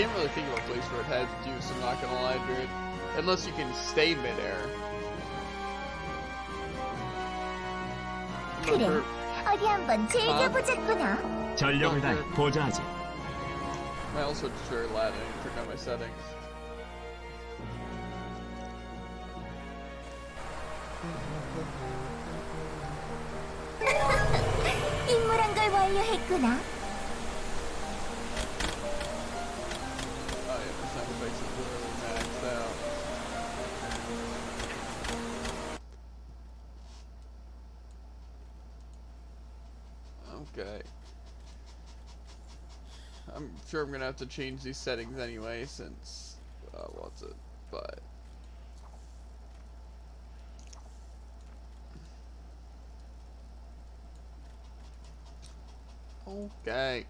can't really think of a place where it has juice, I'm not gonna lie, dude. Unless you can stay midair. I'm not sure. 어디 한번 즐겨보자꾸나. 전력을 다해 보좌하지. I also just very loud and turn down my settings. 임무란 걸 완료했구나. Oh yeah, the sound effects is literally maxed out. Okay. I'm sure I'm gonna have to change these settings anyway since, what's it, but... Okay.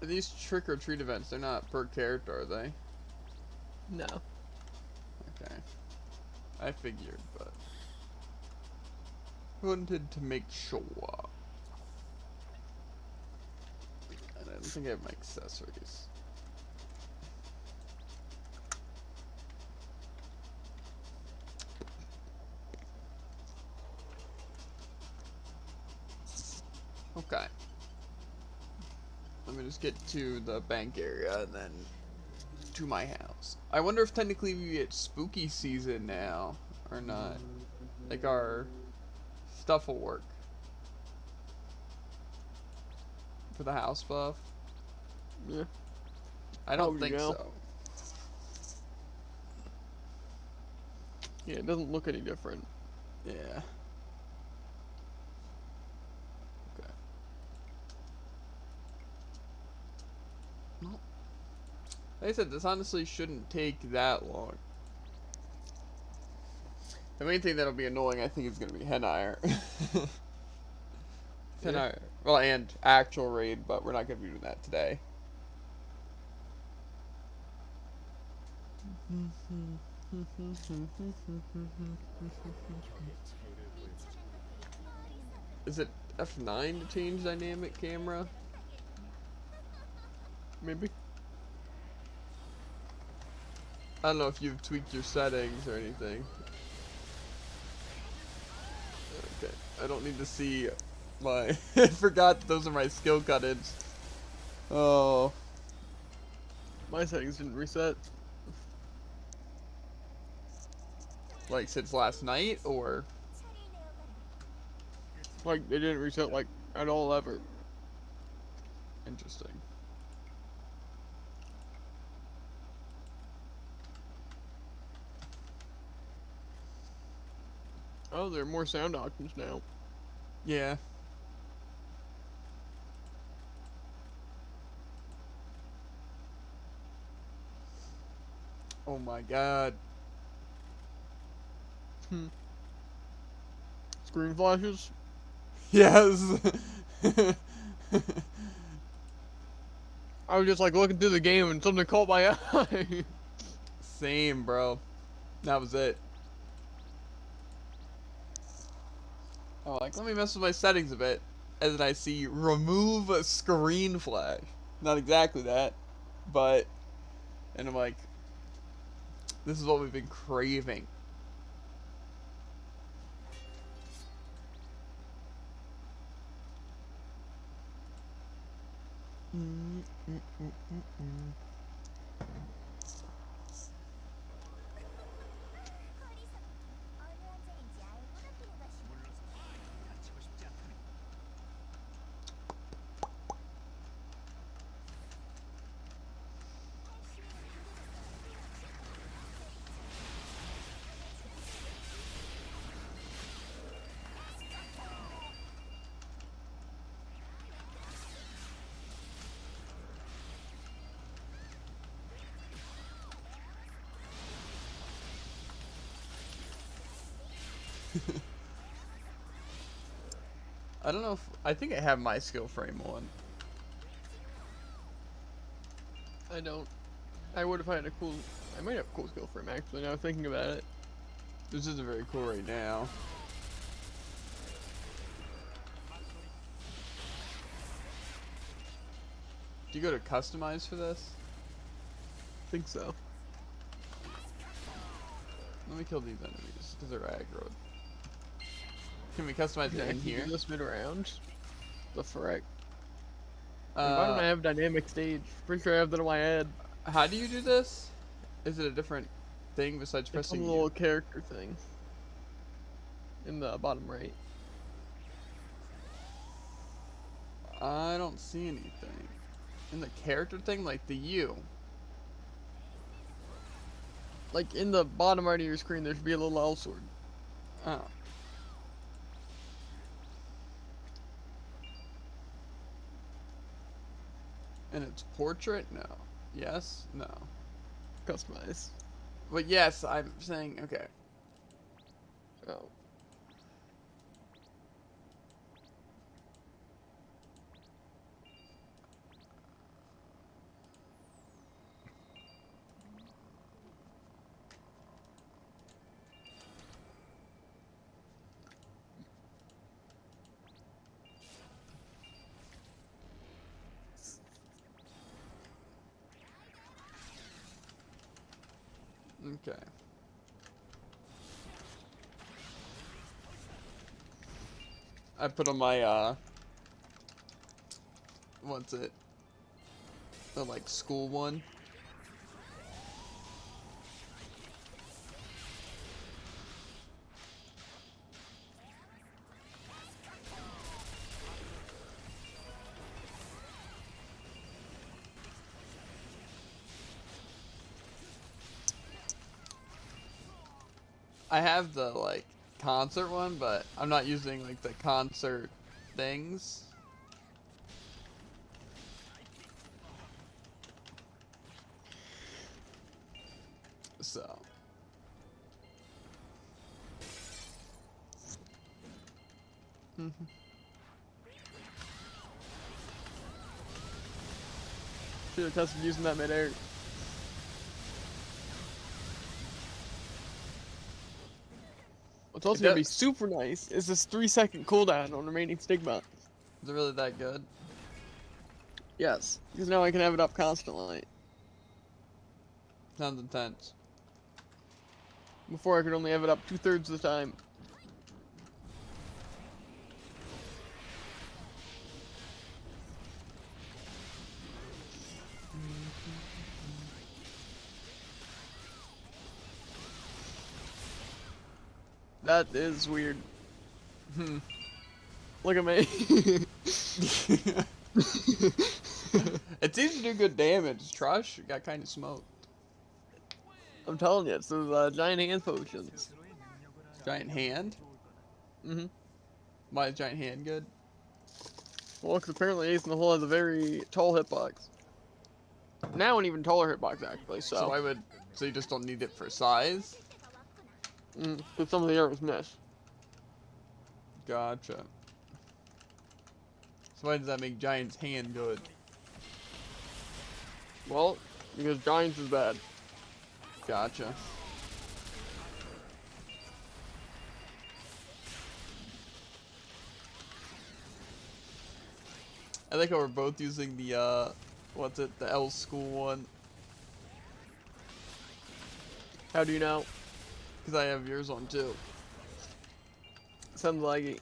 These trick-or-treat events, they're not per character, are they? No. Okay. I figured, but... wanted to make sure. And I don't think I have my accessories. Okay. Let me just get to the bank area and then to my house. I wonder if technically we get spooky season now or not. Like our stuff will work. For the house buff? Yeah. I don't think so. Yeah, it doesn't look any different. Yeah. Okay. Well, like I said, this honestly shouldn't take that long. The main thing that'll be annoying, I think, is going to be Henire. Henire. Well, and actual raid, but we're not going to be doing that today. Is it F9 to change dynamic camera? Maybe. I don't know if you've tweaked your settings or anything. Okay, I don't need to see my... I forgot those are my skill cut-ins. Oh. My settings didn't reset. Like since last night, or? Like, they didn't reset, like, at all ever. Interesting. Oh, there are more sound options now. Yeah. Oh my god. Screen flashes? Yes. I was just like looking through the game and something caught my eye. Same, bro. That was it. Oh, like, let me mess with my settings a bit. And then I see remove a screen flash. Not exactly that, but, and I'm like, this is what we've been craving. I don't know if, I think I have my skill frame on. I don't. I would have had a cool, I might have a cool skill frame actually, now thinking about it. This isn't very cool right now. Do you go to customize for this? I think so. Let me kill these enemies because they're aggroed. Can we customize it in here? Do this mid round. The frick. Why don't I have dynamic stage? Pretty sure I have that in my head. How do you do this? Is it a different thing besides It's pressing a little character thing. In the bottom right. I don't see anything. In the character thing, like the U. Like in the bottom right of your screen, there should be a little L sword. Oh. And it's portrait? No. Yes? No. Customize. But yes, I'm saying, okay. Oh. Okay. I put on my, what's it? The, like, school one. I have the, like, concert one, but I'm not using, like, the concert things. So. Should have tested using that mid-air. What's also gonna be super nice is this 3-second cooldown on remaining stigma. Is it really that good? Yes, because now I can have it up constantly. Sounds intense. Before I could only have it up 2/3 of the time. That is weird. Look at me. It seems to do good damage. Trush got kind of smoked. I'm telling you, it's those giant hand potions. Giant hand? Mm-hmm. Why is giant hand good? Well, because apparently Ace in the Hole has a very tall hitbox. Now an even taller hitbox, actually, so. So why would... So you just don't need it for size? Because some of the arrows miss. Gotcha. So why does that make Giant's hand good? Well, because Giants is bad. Gotcha. I like how we're both using the, what's it, the L school one. How do you know? Because I have yours on too. Sounds laggy.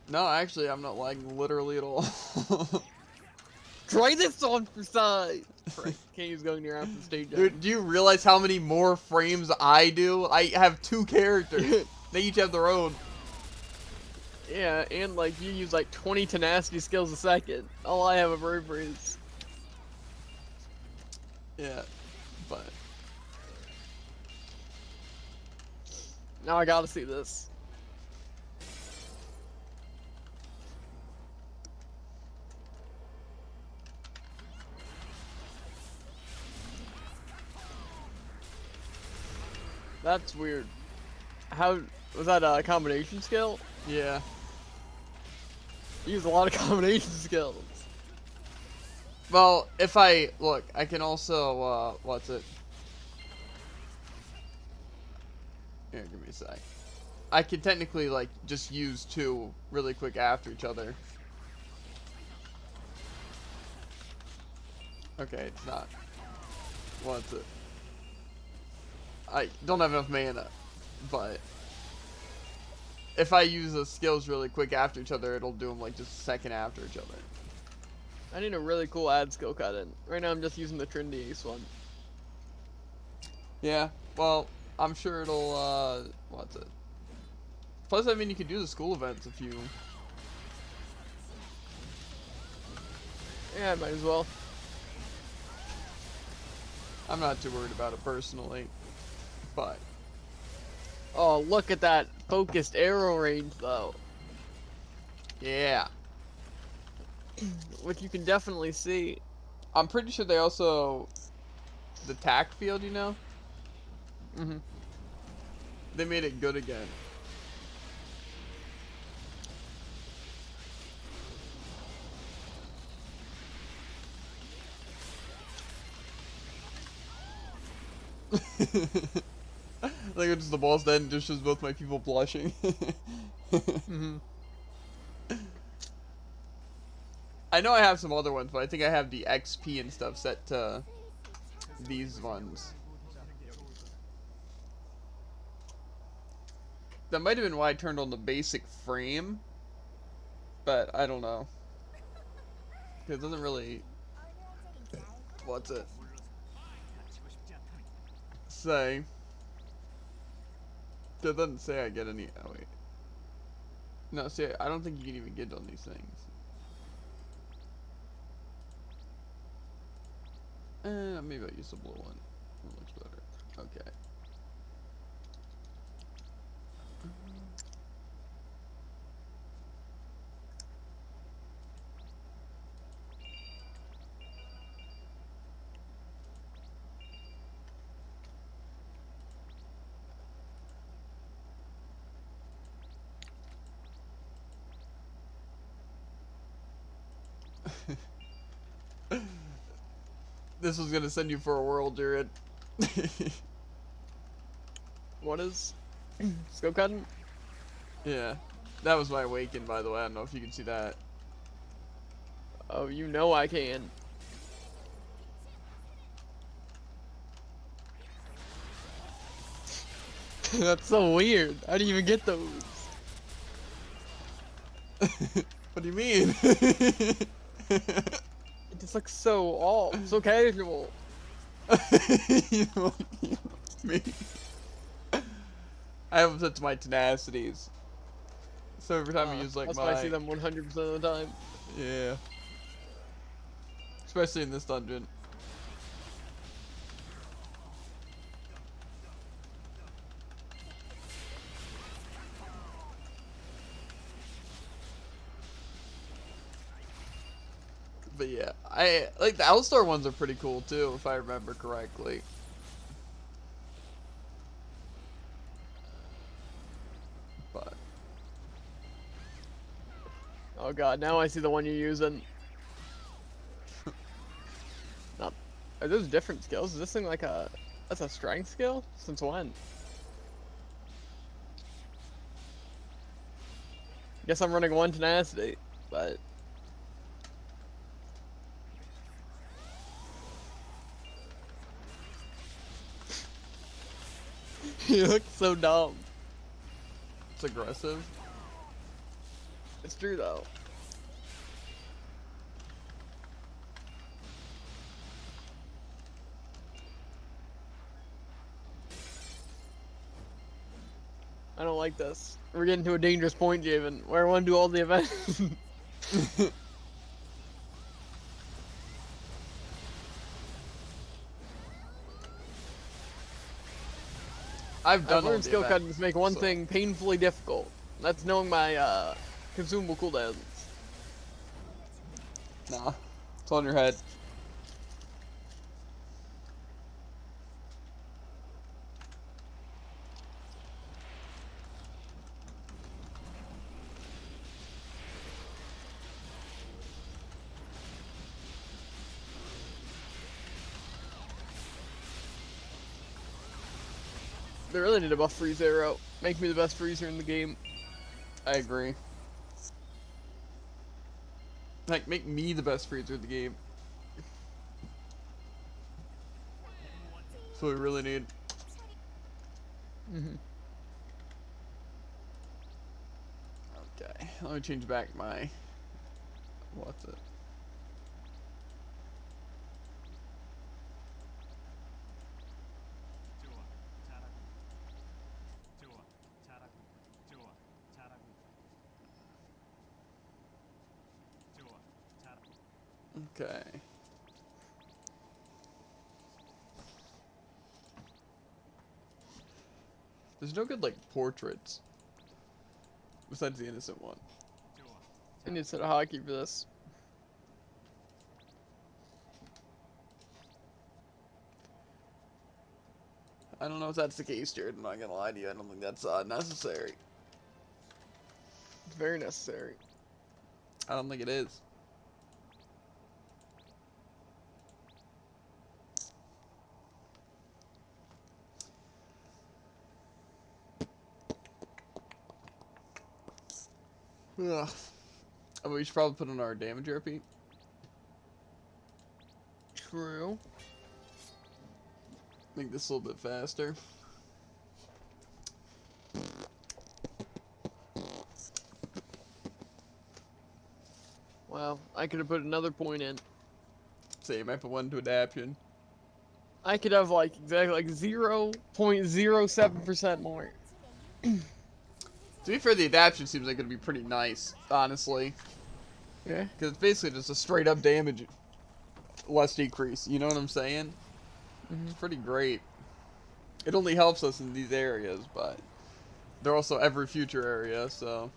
No, actually, I'm not lagging literally at all. Try this on for size! Can't use going near after the stage. Dude, do you realize how many more frames I do? I have 2 characters. They each have their own. Yeah, and like you use like 20 tenacity skills a second. All I have a Braver is. Yeah, but Now I gotta see this. That's weird. How was that a combination skill? yeah. You use a lot of combination skills. Well, if I look, I can also what's it? Here, give me a sec. I can technically like just use 2 really quick after each other. Okay, it's not. What's it? I don't have enough mana, but if I use the skills really quick after each other, it'll do them like just a second after each other. I need a really cool ad skill cut in. Right now I'm just using the Trinity Ace one. Yeah, well, I'm sure it'll, what's it? Plus, I mean, you could do the school events if you... Yeah, I might as well. I'm not too worried about it personally, but... Oh, look at that focused arrow range, though. Yeah. Which you can definitely see. I'm pretty sure they also... The tac field, you know? Mm-hmm. They made it good again. Like it's just the boss then just shows both my people blushing. Mm-hmm. I know I have some other ones, but I think I have the XP and stuff set to these ones. That might have been why I turned on the basic frame, but I don't know. It doesn't really... What's it? Say. It doesn't say I get any... Oh, wait. No, see, I don't think you can even get on these things. Maybe I'll use the blue one. It looks better. Okay. This was gonna send you for a whirl, Jared. What is... skill cutting? Yeah. That was my awaken, by the way. I don't know if you can see that. Oh, you know I can. That's so weird. How do you even get those? What do you mean? It just looks so off, so casual. You know me. I have them set to my tenacities. So every time I use like that's my... why I see them 100% of the time. Yeah. Especially in this dungeon. But yeah, I like the Alistar ones are pretty cool too, if I remember correctly. But Oh god, now I see the one you're using. Not, are those different skills? Is this thing like a... That's a strength skill? Since when? Guess I'm running one tenacity, but... You look so dumb. it's aggressive. It's true though. I don't like this. We're getting to a dangerous point, Javen, where I want to do all the events. I've done I've all learned the skill events, cuttings make one so- thing painfully difficult. That's knowing my consumable cooldowns. Nah, it's on your head. They really need to buff Freeze Arrow. Make me the best freezer in the game. I agree. Like, make me the best freezer of the game. That's what we really need. Mm-hmm. Okay, let me change back my... What's it? Okay. There's no good, like, portraits. Besides the innocent one. I need to set a hotkey for this. I don't know if that's the case, Jared. I'm not gonna lie to you. I don't think that's necessary. It's very necessary. I don't think it is. Ugh. Oh, we should probably put on our damage ERP. True. Make this a little bit faster. Wow, I could have put another point in. Say, you might put one to adaption. I could have like exactly like 0.07% more. To be fair, the adaption seems like it'd be pretty nice, honestly. Yeah. Because it's basically just a straight up damage less decrease. You know what I'm saying? It's pretty great. It only helps us in these areas, but they're also every future area, so.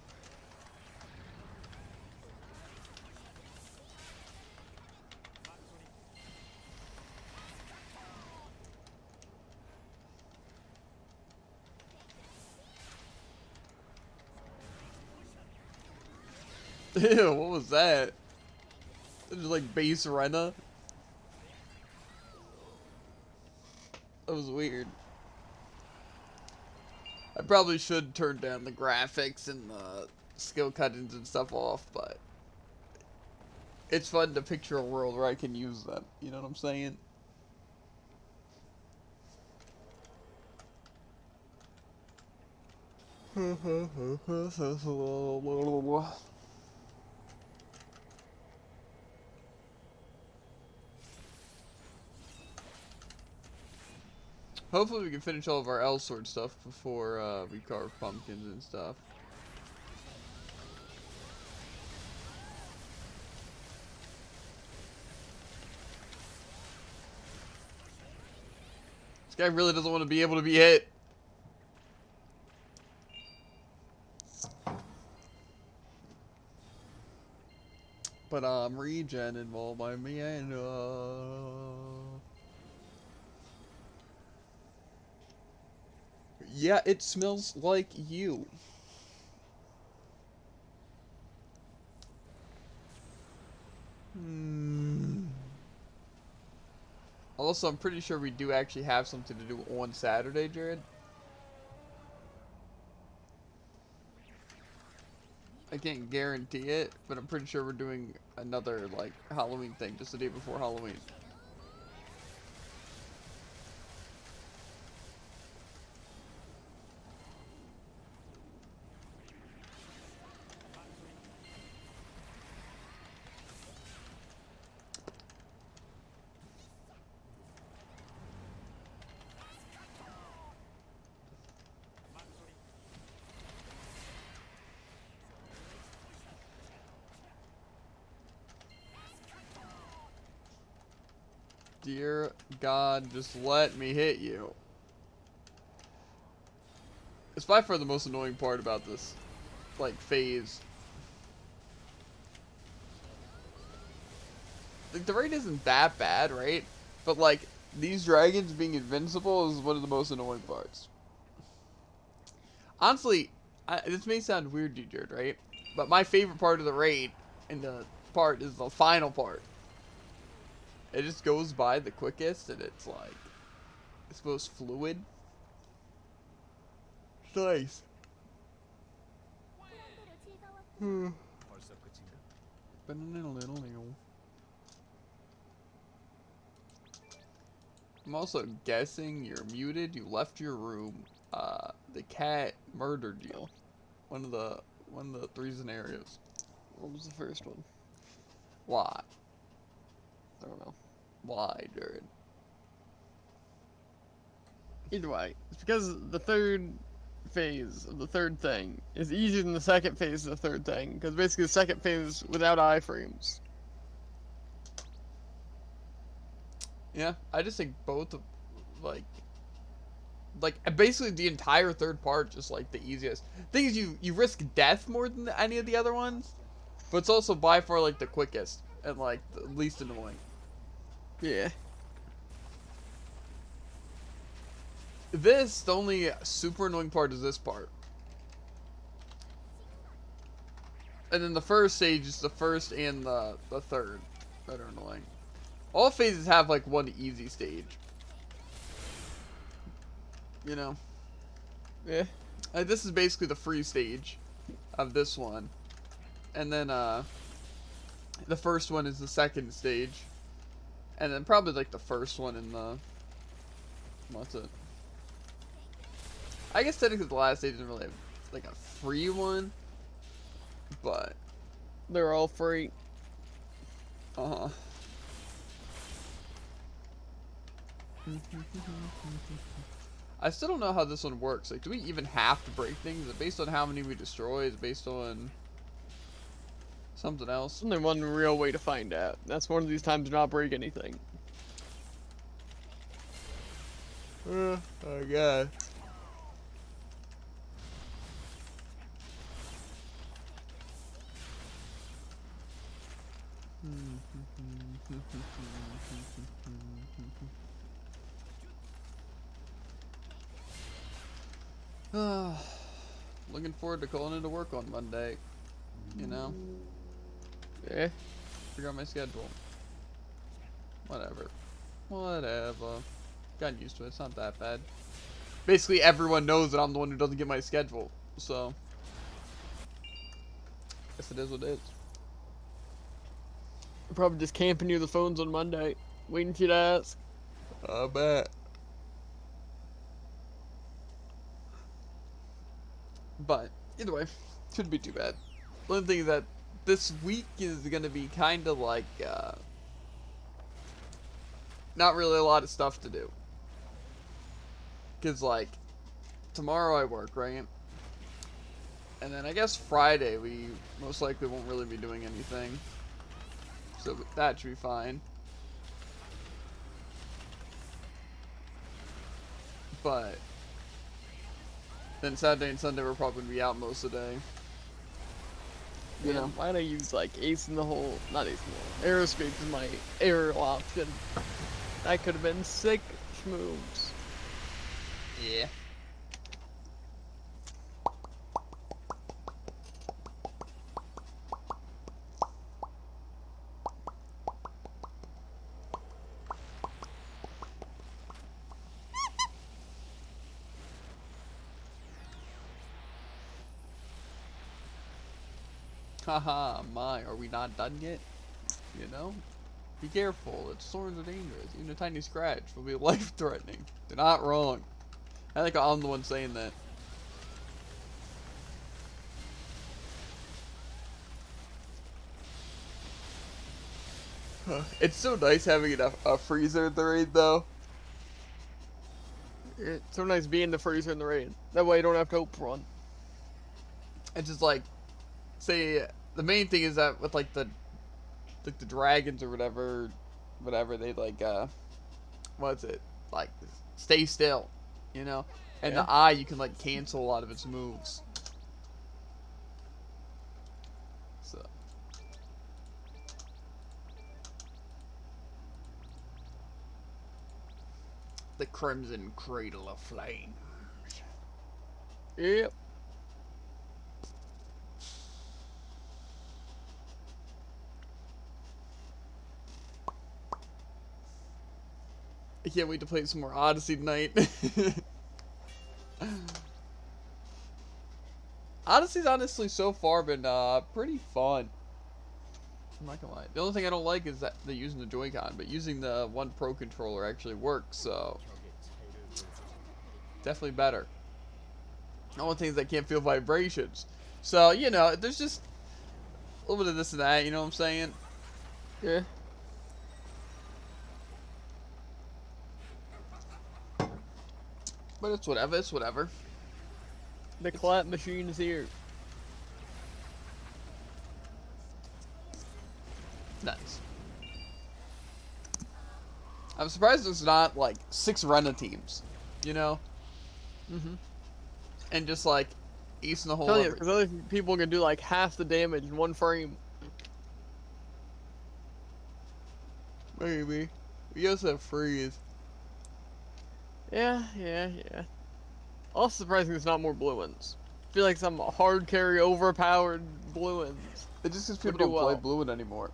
Ew, what was that? Just like base Rena? That was weird. I probably should turn down the graphics and the skill cuttings and stuff off, but it's fun to picture a world where I can use them. You know what I'm saying? Hopefully we can finish all of our L-sword stuff before we carve pumpkins and stuff. This guy really doesn't want to be able to be hit. But regen involved by me and yeah, it smells like you. Also, I'm pretty sure we do actually have something to do on Saturday, Jared. I can't guarantee it, but I'm pretty sure we're doing another, like, Halloween thing just the day before Halloween. Dear God, just let me hit you. It's by far the most annoying part about this, like, phase. Like, the raid isn't that bad, right? But, like, these dragons being invincible is one of the most annoying parts. Honestly, this may sound weird to you, Jared, right? But my favorite part of the raid, and the part, is the final part. It just goes by the quickest, and it's like, it's most fluid. It's nice. I'm also guessing you're muted. You left your room. The cat murdered you. Oh. One of the three scenarios. What was the first one? Why? I don't know. Why, Jared? Either way, it's because the third phase of the third thing is easier than the second phase of the third thing. Because basically the second phase without iframes. Yeah, I just think both of, like basically the entire third part just like the easiest. Thing is you risk death more than any of the other ones, but it's also by far like the quickest and like the least annoying. Yeah. The only super annoying part is this part. And then the first stage is the first and the third that are annoying. All phases have like one easy stage. You know? Yeah. This is basically the free stage of this one. And then the first one is the second stage. And then probably like the first one in the... What's it? I guess technically the last stage isn't really like a free one. But... They're all free. Uh-huh. I still don't know how this one works. Like, do we even have to break things? Is it based on how many we destroy? Is it based on something else? There's only one real way to find out. That's one of these times to not break anything. Oh god. Looking forward to calling into work on Monday. You know? Yeah. Figure out my schedule. Whatever. Gotten used to it. It's not that bad. Basically, everyone knows that I'm the one who doesn't get my schedule. So, guess it is what it is. Probably just camping near the phones on Monday, waiting for you to ask. I bet. But, either way, shouldn't be too bad. The only thing is that this week is going to be kind of like, not really a lot of stuff to do. Because, like, tomorrow I work, right? And then I guess Friday we most likely won't really be doing anything. So that should be fine. But then Saturday and Sunday we're probably going to be out most of the day. You know, why don't I use like Ace in the Hole? Not Ace in the Hole. Aerospace is my aerial option. That could have been sick moves. Yeah. Haha, are we not done yet? You know? Be careful, its thorns are dangerous. Even a tiny scratch will be life-threatening. They're not wrong. I think I'm the one saying that. It's so nice having a freezer at the raid, though. It's so nice being the freezer in the raid. That way you don't have to hope for one. It's just like, say, the main thing is that with like the dragons or whatever they like, what's it? Like, stay still, you know? And Yeah. the eye, you can like cancel a lot of its moves. So. The Crimson Cradle of Flames. Yep. I can't wait to play some more Odyssey tonight. Odyssey's honestly so far been pretty fun. I'm not gonna lie. The only thing I don't like is that they're using the Joy-Con, but using the One Pro controller actually works, so definitely better. The only thing is I can't feel vibrations. So, you know, there's just a little bit of this and that, you know what I'm saying? Yeah. But it's whatever, it's whatever. The clap machine is here. Nice. I'm surprised there's not, like, 6 Rena teams, you know? Mm-hmm. And just, like, ace in the hole. Tell you, because other people can do like half the damage in one frame. Maybe. We also have freeze. Yeah. Also surprising there's not more blue ones. I feel like some hard carry overpowered blue ones. It just because Would people do don't play well. blue one anymore.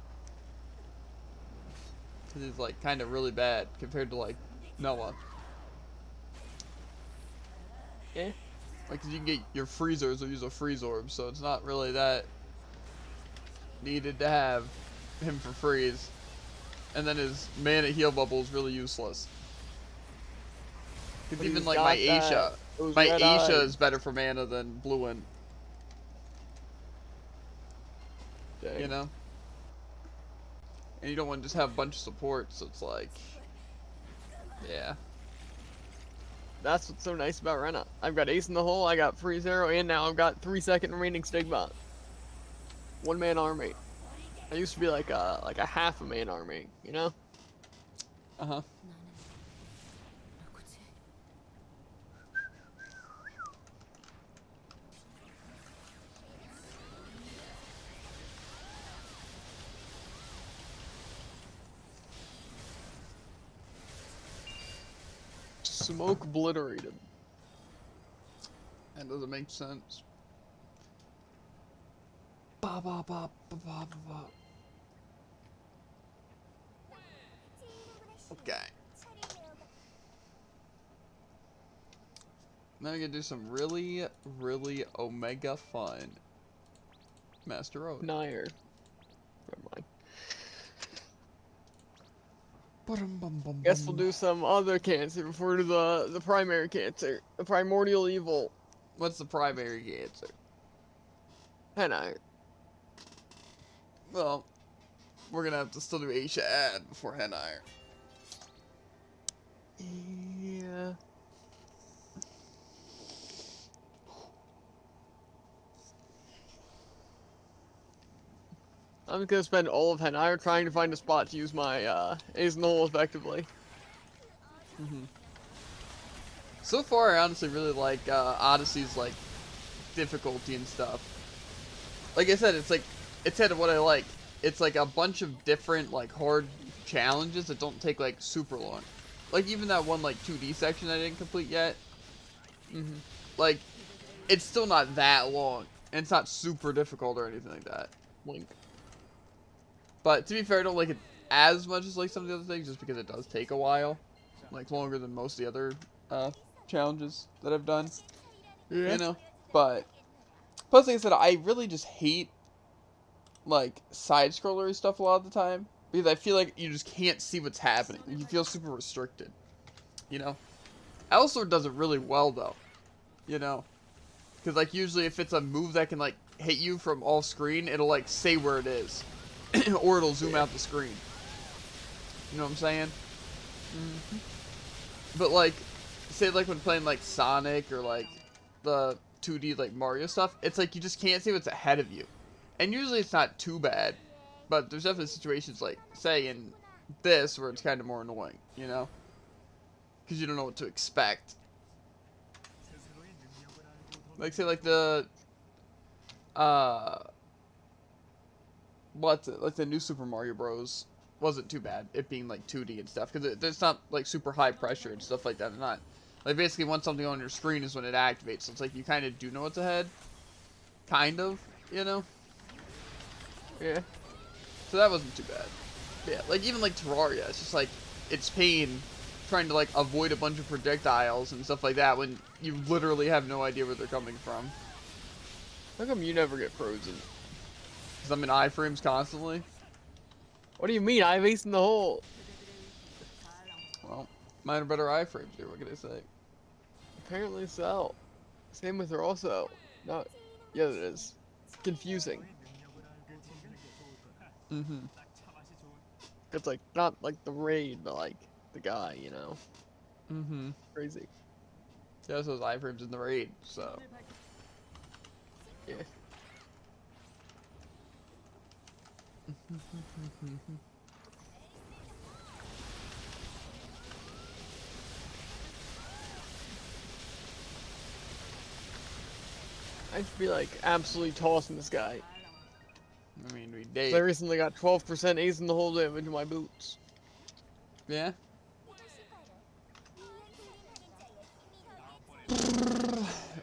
Because it's, like, kind of really bad compared to, like, Noah. Yeah. Like, 'cause you can get your freezers or use a freeze orb, so it's not really that needed to have him for freeze. And then his mana heal bubble is really useless. Because But even he's like got my that- Aisha, those my red Aisha eyes. is better for mana than blue one. Dang. You know? And you don't want to just have a bunch of support, so it's like, yeah. That's what's so nice about Rena. I've got Ace in the Hole, I got Freeze Arrow, and now I've got 3-second remaining Stigma. 1-man army. I used to be like a half a man army, you know? Uh-huh. Smoke obliterated. That doesn't make sense. Ba ba ba ba ba ba ba. Okay. Now we're gonna do some really, really omega fun. Master Road. Nair. Never mind. Guess we'll do some other cancer before we do the primary cancer. The primordial evil. What's the primary cancer? Henai. Well, we're gonna have to still do Aisha ad before Henai. Yeah. I'm just gonna spend all of Henai trying to find a spot to use my Ace in the Hole effectively. So far, I honestly really like Odyssey's like difficulty and stuff. Like I said, it's like it's kind of what I like. It's like a bunch of different like hard challenges that don't take like super long. Like even that one like 2D section I didn't complete yet. Like it's still not that long, and it's not super difficult or anything like that. Link. But to be fair, I don't like it as much as like some of the other things, just because it does take a while, like longer than most of the other challenges that I've done. Yeah. You know, but plus, like I said, I really just hate like side scrollery stuff a lot of the time because I feel like you just can't see what's happening. You feel super restricted. You know, Elsword does it really well though. You know, because like usually if it's a move that can like hit you from off screen, it'll like say where it is, or it'll zoom out the screen. You know what I'm saying? But like, say like when playing like Sonic or like the 2D like Mario stuff, it's like you just can't see what's ahead of you. And usually it's not too bad, but there's definitely situations like, say in this, where it's kind of more annoying, you know? Because you don't know what to expect. Like say like the, what's it, like the new Super Mario Bros. Wasn't too bad, it being like 2D and stuff, because it's not like super high pressure and stuff like that. It's not, like basically once something on your screen is when it activates, so it's like you kind of do know what's ahead. Kind of, you know? Yeah. So that wasn't too bad. But yeah, like even like Terraria, it's just like, it's pain trying to like avoid a bunch of projectiles and stuff like that when you literally have no idea where they're coming from. How come you never get frozen? Because I'm in iframes constantly. What do you mean? I have ace in the hole. Well, mine are better iframes here. What can I say? Apparently so. Same with her also. No, yeah, it is. Confusing. Mm-hmm. It's like not like the raid, but like the guy, you know. Mm-hmm. Crazy. Yeah, so those iframes in the raid, so. Yeah. I should be like absolutely tossing this guy. I mean, we 'Cause date. I recently got 12% ace in the hole damage in my boots. Yeah.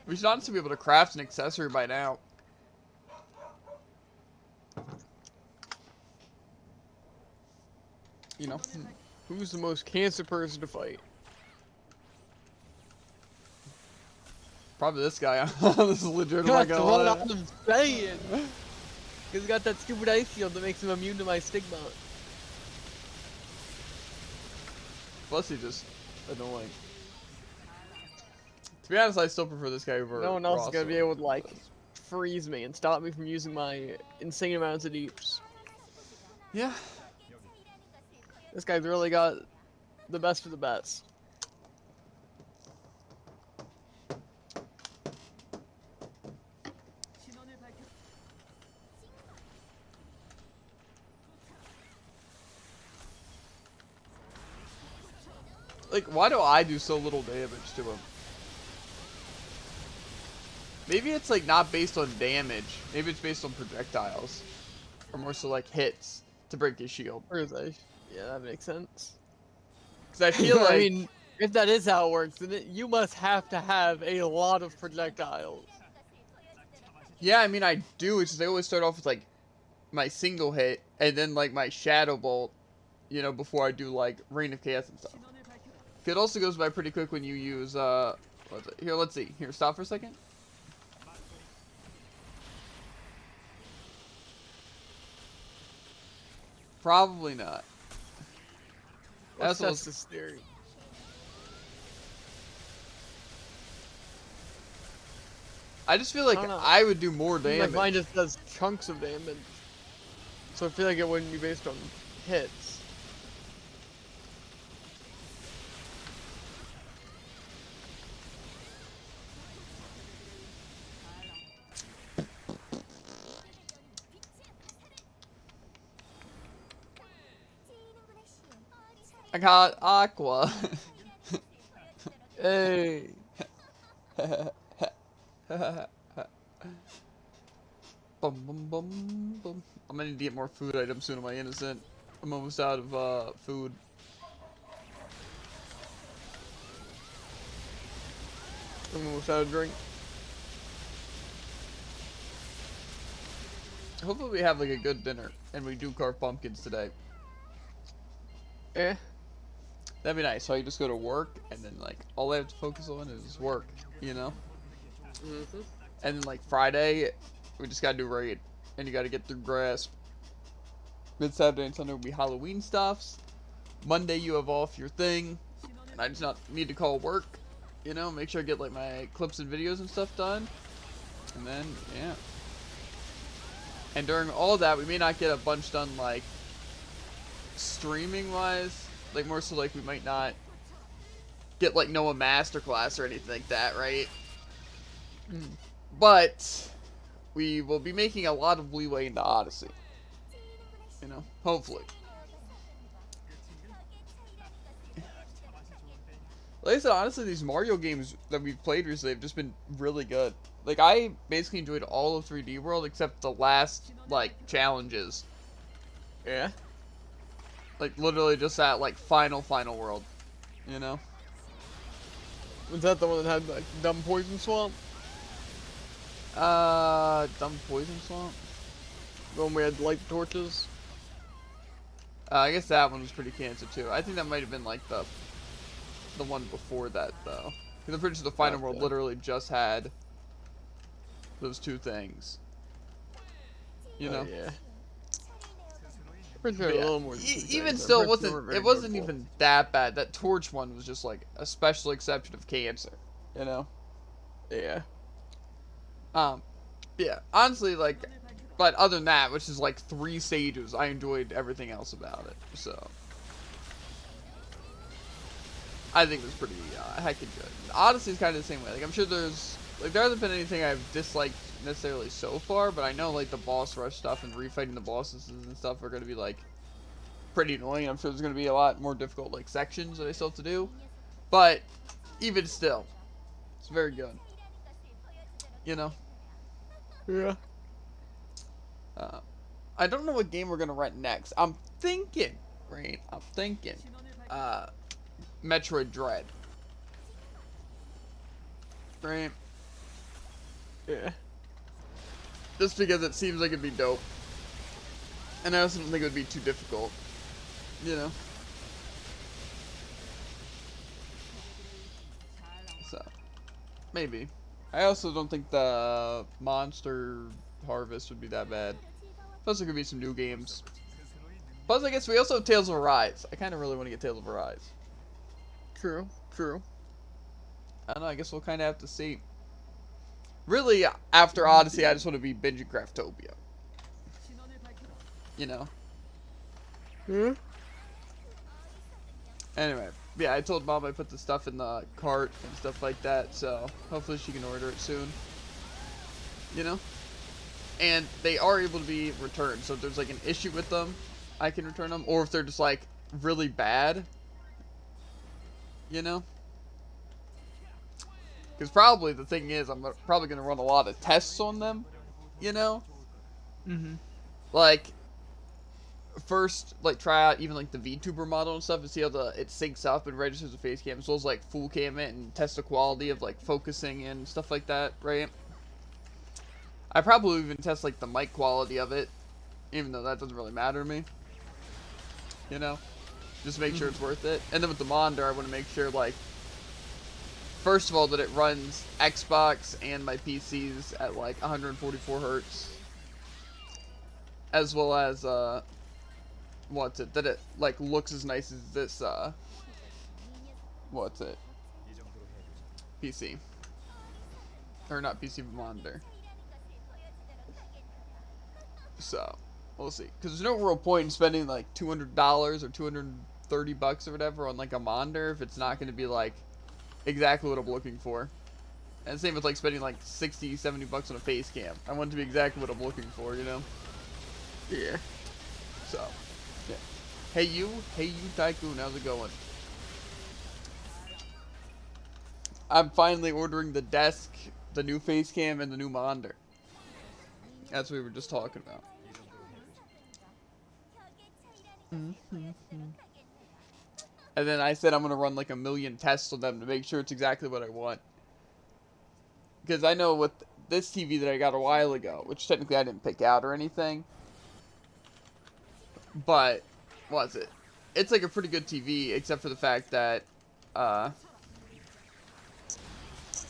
We should honestly be able to craft an accessory by now. You know? Who's the most cancer person to fight? Probably this guy. This is legit. I'm not That's gonna what lie. I'm saying. He's got that stupid ice shield that makes him immune to my stigma. Plus, he's just annoying. To be honest, I still prefer this guy over. No one else is gonna be able to like Rosso. freeze me and stop me from using my insane amounts of deeps. Yeah. This guy's really got the best of the best. Like, why do I do so little damage to him? Maybe it's like not based on damage. Maybe it's based on projectiles, or more so like hits to break his shield. Where is I? Yeah, that makes sense. Because I feel like I mean, if that is how it works, then you must have to have a lot of projectiles. yeah, I mean I do. It's just I always start off with like my single hit and then like my shadow bolt, you know, before I do like Rain of Chaos and stuff. It also goes by pretty quick when you use what's it? Here, let's see. Here, stop for a second. Probably not. Let's That's test this theory. I just feel like I don't know. I would do more Like damage. mine just does chunks of damage, so I feel like it wouldn't be based on hits. I got Aqua. Hey. Bum, bum, bum, bum. I'm gonna need to get more food items soon. Am I innocent? I'm almost out of food. I'm almost out of drink. Hopefully we have like a good dinner and we do carve pumpkins today. Eh. That'd be nice. So I just go to work and then like all I have to focus on is work, you know? Mm-hmm. And then like Friday, we just gotta do raid. And you gotta get through grasp. Then Saturday and Sunday will be Halloween stuffs. Monday you have off your thing. And I just not need to call work. You know, make sure I get like my clips and videos and stuff done. And then, yeah. And during all that, we may not get a bunch done like streaming wise. Like more so like we might not get like Noah Masterclass or anything like that, right? But we will be making a lot of leeway into Odyssey. You know, hopefully. Like I said, honestly, these Mario games that we've played recently have just been really good. Like, I basically enjoyed all of 3D World except the last, like, challenges. Yeah. Like, literally just that, like, final world. You know? Was that the one that had like dumb poison swamp? Dumb Poison Swamp? The one we had light torches? I guess that one was pretty cancer, too. I think that might have been, like, the one before that, though. Because I'm pretty sure the final world Gotcha. literally just had those two things. You know? Oh, yeah. Pretty sure But a yeah, little more than 2 seconds. even I'm still, pretty sure we're it very wasn't notable. even that bad. That torch one was just like a special exception of cancer, you know. Yeah. Yeah, honestly, like, but other than that, which is like 3 stages, I enjoyed everything else about it. So I think it was pretty heckin' good. Odyssey's kind of the same way. Like, I'm sure there hasn't been anything I've disliked necessarily so far, but I know like the boss rush stuff and refighting the bosses and stuff are gonna be like pretty annoying. I'm sure there's gonna be a lot more difficult like sections that I still have to do, but even still, it's very good. You know. Yeah. I don't know what game we're gonna rent next. I'm thinking, right? I'm thinking, Metroid Dread. Right? Yeah. Just because it seems like it'd be dope. And I also don't think it would be too difficult. You know? So, maybe. I also don't think the Monster Harvest would be that bad. Plus there could be some new games. Plus I guess we also have Tales of Arise. I kind of really want to get Tales of Arise. True. True. I don't know, I guess we'll kind of have to see. Really, after Odyssey, I just want to be binging Craftopia. You know? Hmm? Anyway, yeah, I told Mom I put the stuff in the cart and stuff like that, so hopefully she can order it soon. You know? And they are able to be returned, so if there's like an issue with them, I can return them. Or if they're just like really bad, you know? Because probably the thing is, I'm probably going to run a lot of tests on them, you know? Mm-hmm. Like, first, like, try out even, like, the VTuber model and stuff and see how it syncs up and registers the face cam, as well as, like, full cam it and test the quality of, like, focusing and stuff like that, right? I probably even test, like, the mic quality of it, even though that doesn't really matter to me, you know? Just make sure it's worth it. And then with the monitor, I want to make sure, like, first of all, that it runs Xbox and my PCs at, like, 144 hertz. As well as, that it, like, looks as nice as this, PC. Or not PC, but monitor. So, we'll see. Because there's no real point in spending, like, $200 or $230 or whatever on, like, a monitor if it's not going to be, like, exactly what I'm looking for. And same with, like, spending, like, 60, 70 bucks on a face cam. I want it to be exactly what I'm looking for, you know? Yeah. So, yeah. Hey you Tycoon, how's it going? I'm finally ordering the desk, the new face cam, and the new monitor. That's what we were just talking about. And then I said I'm going to run like a million tests on them to make sure it's exactly what I want. Because I know with this TV that I got a while ago, which technically I didn't pick out or anything, but, what's it? It's like a pretty good TV, except for the fact that,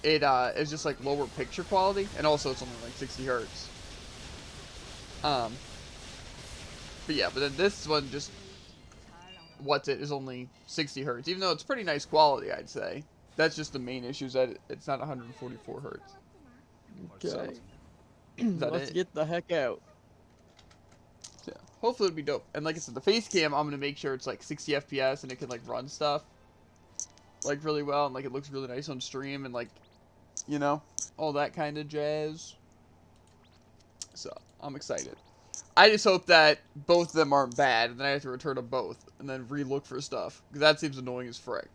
it is just like lower picture quality, and also it's only like 60 hertz. But yeah, but then this one just, is only 60 hertz, even though it's pretty nice quality, I'd say. That's just the main issue, is that it's not 144 hertz. Okay. So, is that Let's it? get the heck out. Yeah, hopefully it'll be dope. And like I said, the face cam, I'm gonna make sure it's like 60 FPS and it can like run stuff like really well, and like it looks really nice on stream, and like, you know, all that kind of jazz. So I'm excited. I just hope that both of them aren't bad, and then I have to return them both and then re-look for stuff, because that seems annoying as frick,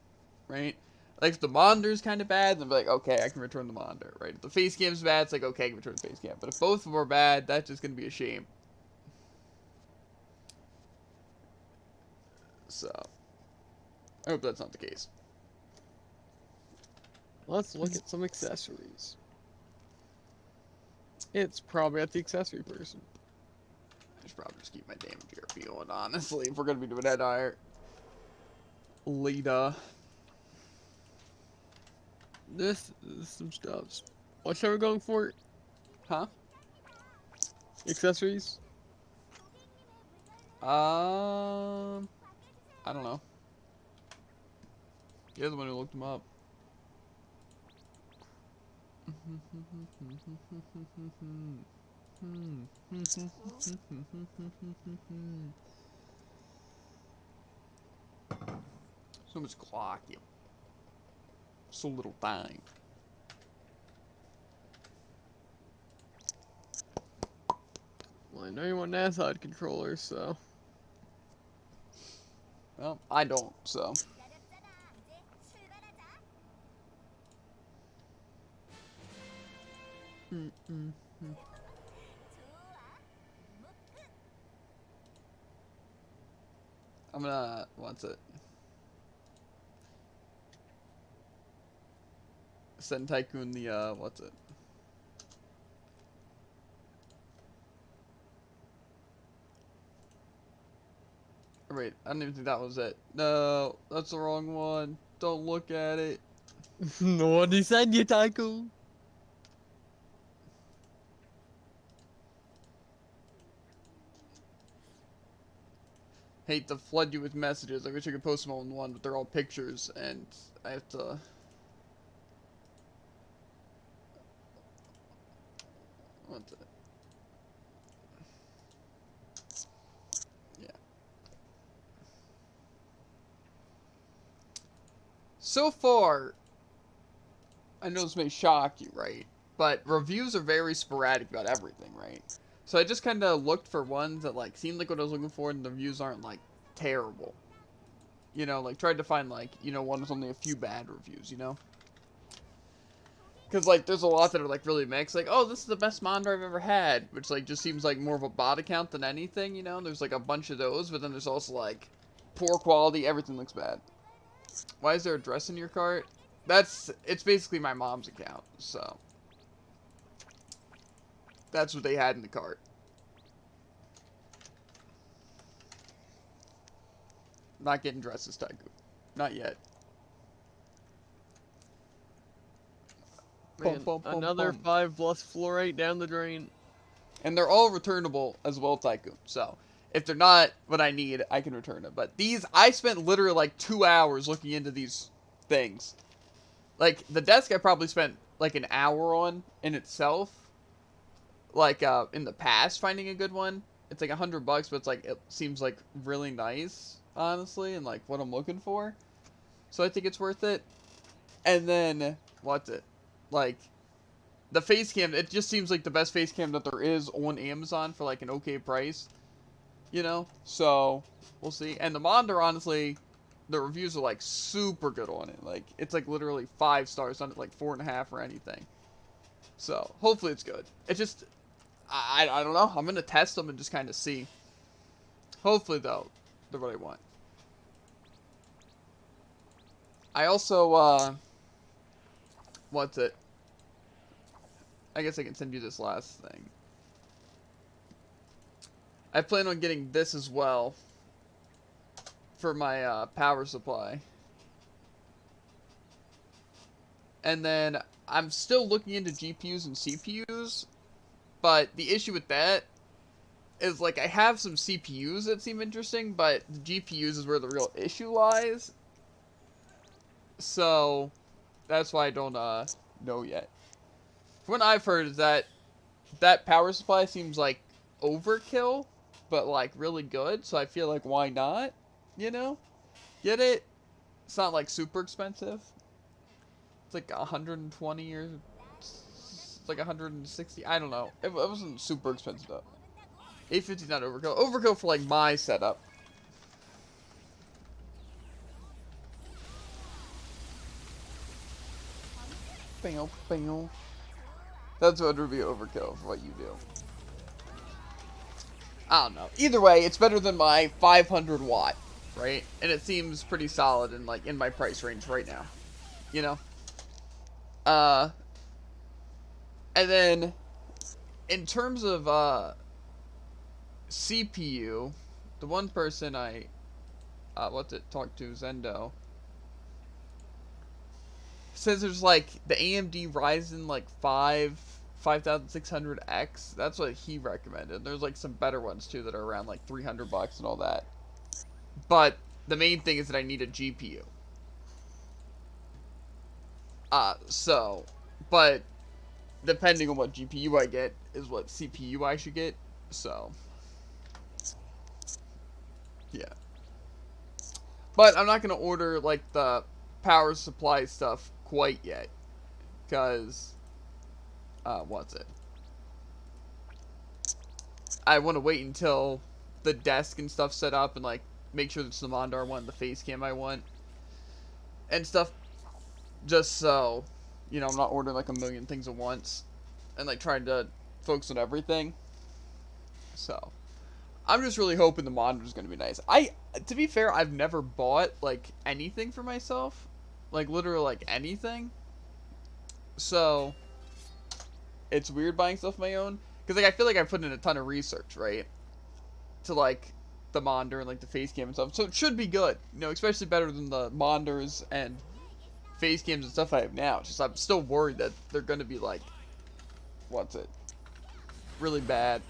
right? Like if the monitor's kind of bad, then I'm like, okay, I can return the monitor, right? If the face cam's bad, it's like, okay, I can return the face cam. But if both of them are bad, that's just gonna be a shame. So, I hope that's not the case. Let's look at some accessories. It's probably at the accessory person. I should probably just keep my damn ERP on, honestly, if we're gonna be doing that higher. Lita. This is some stuff. What show are we going for? Huh? Accessories? I don't know. You're the one who looked them up. So much clock, you. So little time. Well, I know you want an side controller, so. Well, I don't, so. I'm gonna, what's it? Send Tycoon the, what's it? Oh, wait, I don't even think that was it. No, that's the wrong one. Don't look at it. What he said, you tycoon? Hate to flood you with messages. I wish I could post them all in one, but they're all pictures, and I have to... What's it? Yeah. So far, I know this may shock you, right? But reviews are very sporadic about everything, right? So I just kind of looked for ones that, like, seemed like what I was looking for, and the reviews aren't, like, terrible. You know, like, tried to find, like, you know, one with only a few bad reviews, you know? Because, like, there's a lot that are, like, really mixed. Like, oh, this is the best monitor I've ever had. Which, like, just seems like more of a bot account than anything, you know? There's, like, a bunch of those. But then there's also, like, poor quality. Everything looks bad. Why is there a dress in your cart? It's basically my mom's account. So. That's what they had in the cart. Not getting dresses, Tycoon. Not yet. Man, another 5 plus fluorite down the drain. And they're all returnable as well, Tycoon. So, if they're not what I need, I can return them. But these, I spent literally like 2 hours looking into these things. Like, the desk I probably spent like an hour on in itself. Like, in the past, finding a good one. It's like $100, but it's like, it seems like really nice, honestly, and like what I'm looking for. So I think it's worth it. And then, what's it? Like, the face cam, it just seems like the best face cam that there is on Amazon for like an okay price. You know? So, we'll see. And the monitor, honestly, the reviews are like super good on it. Like, it's like literally 5 stars, not like 4.5 or anything. So, hopefully it's good. It's just, I don't know. I'm going to test them and just kind of see. Hopefully, though, they're what I want. I also, what's it? I guess I can send you this last thing. I plan on getting this as well for my power supply. And then I'm still looking into GPUs and CPUs, but the issue with that is, like, I have some CPUs that seem interesting, but the GPUs is where the real issue lies. So that's why I don't know yet. What I've heard is that power supply seems like overkill, but like really good. So I feel like why not? You know, get it? It's not like super expensive. It's like 120 or it's like 160. I don't know. It wasn't super expensive though. 850 not overkill. Overkill for like my setup. Bam, bam. That's what would be overkill for what you do. I don't know. Either way, it's better than my 500 watt, right? And it seems pretty solid and like in my price range right now. You know? And then in terms of CPU, the one person I talked to, Zendo, says there's like the AMD Ryzen like 5 5600X. That's what he recommended. There's like some better ones too that are around like $300 and all that. But the main thing is that I need a GPU. But depending on what GPU I get is what CPU I should get. So, yeah. But I'm not going to order, like, the power supply stuff quite yet. Because, what's it? I want to wait until the desk and stuff set up and, like, make sure it's the Mondar I want, the face cam I want. And stuff. Just so, you know, I'm not ordering, like, a million things at once. And, like, trying to focus on everything. So, I'm just really hoping the monitor is going to be nice. To be fair, I've never bought, like, anything for myself. Like, literally, like, anything. So, it's weird buying stuff of my own. Because, like, I feel like I put in a ton of research, right? To, like, the monitor and, like, the face cam and stuff. So, it should be good. You know, especially better than the monitors and face cams and stuff I have now. Just, I'm still worried that they're going to be, like, what's it? Really bad.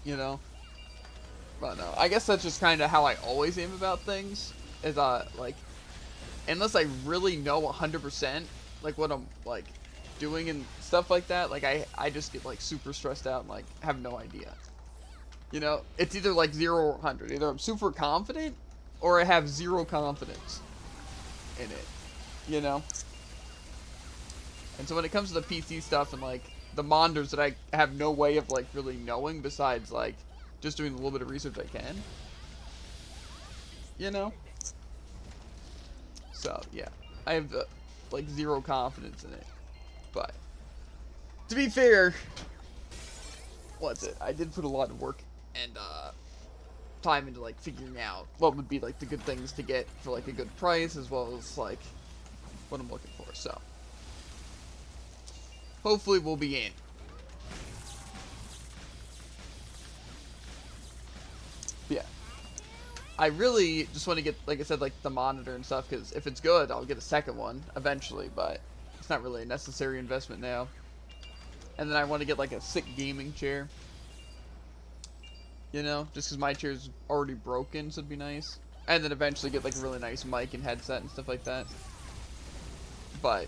You know? But no, I guess that's just kind of how I always aim about things. Is, like, unless I really know 100%, like, what I'm, like, doing and stuff like that, like, I just get, like, super stressed out and, like, have no idea. You know? It's either, like, 0 or 100. Either I'm super confident, or I have 0 confidence in it. You know? And so when it comes to the PC stuff and, like, the monitors that I have no way of, like, really knowing besides, like, just doing a little bit of research I can. You know? So, yeah. I have, like, 0 confidence in it. But, to be fair, what's it? I did put a lot of work and, time into, like, figuring out what would be, like, the good things to get for, like, a good price, as well as, like, what I'm looking for. So, hopefully we'll be in. Yeah. I really just want to get, like I said, like, the monitor and stuff, because if it's good, I'll get a second one eventually, but it's not really a necessary investment now. And then I want to get, like, a sick gaming chair. You know, just because my chair's already broken, so it'd be nice. And then eventually get, like, a really nice mic and headset and stuff like that. But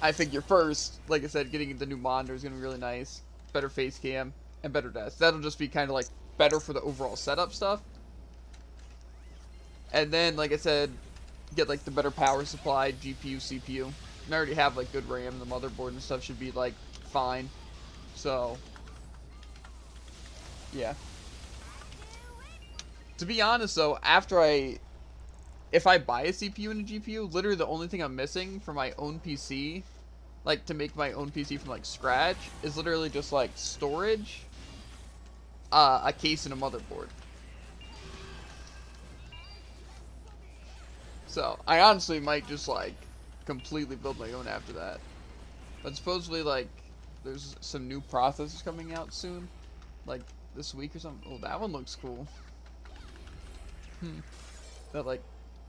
I figure first, like I said, getting the new monitor is going to be really nice. Better face cam and better desk. That'll just be kind of, like, better for the overall setup stuff. And then, like I said, get, like, the better power supply, GPU, CPU. And I already have, like, good RAM. The motherboard and stuff should be, like, fine. So, yeah. To be honest, though, if I buy a CPU and a GPU, literally the only thing I'm missing for my own PC, like, to make my own PC from, like, scratch, is literally just, like, storage, a case, and a motherboard. So, I honestly might just, like, completely build my own after that. But supposedly, like, there's some new processors coming out soon. Like, this week or something. Oh, that one looks cool. That, like,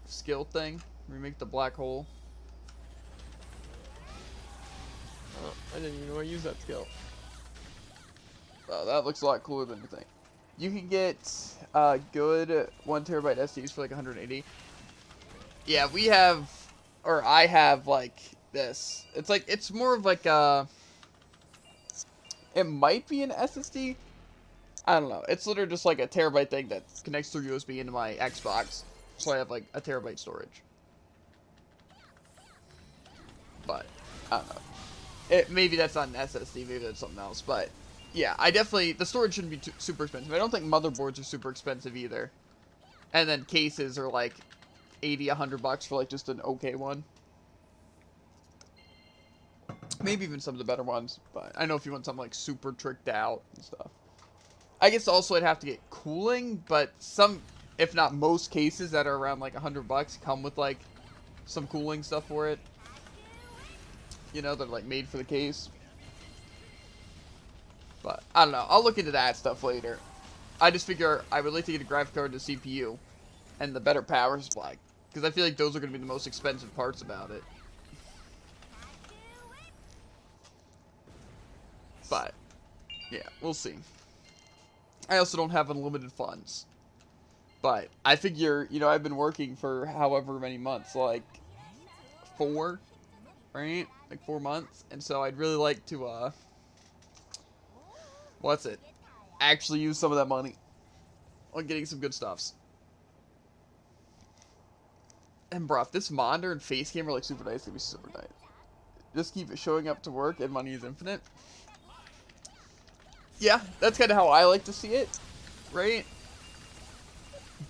skill thing. Remake the black hole. Oh, I didn't even know I used that skill. Oh, that looks a lot cooler than you think. You can get good 1TB SSDs for like 180. Yeah, we have, or I have, like, this. It's like, it's more of like a, it might be an SSD. I don't know. It's literally just like a terabyte thing that connects through USB into my Xbox. So I have like a terabyte storage. But, I don't know. Maybe that's not an SSD, maybe that's something else. But, yeah, the storage shouldn't be super expensive. I don't think motherboards are super expensive either. And then cases are like 80, $100 for like just an okay one. Maybe even some of the better ones. But I know if you want something like super tricked out and stuff. I guess also I'd have to get cooling, but some, if not most cases that are around like $100 come with like some cooling stuff for it. You know, they're like made for the case. But I don't know. I'll look into that stuff later. I just figure I would like to get a graphic card and a CPU and the better power supply, because I feel like those are going to be the most expensive parts about it. But, yeah, we'll see. I also don't have unlimited funds. But I figure, you know, I've been working for however many months, like 4, right? Like 4 months. And so I'd really like to, actually use some of that money on getting some good stuffs. And bro, if this monitor and face cam are like super nice, it's gonna be super nice. Just keep it showing up to work and money is infinite. Yeah, that's kind of how I like to see it, right?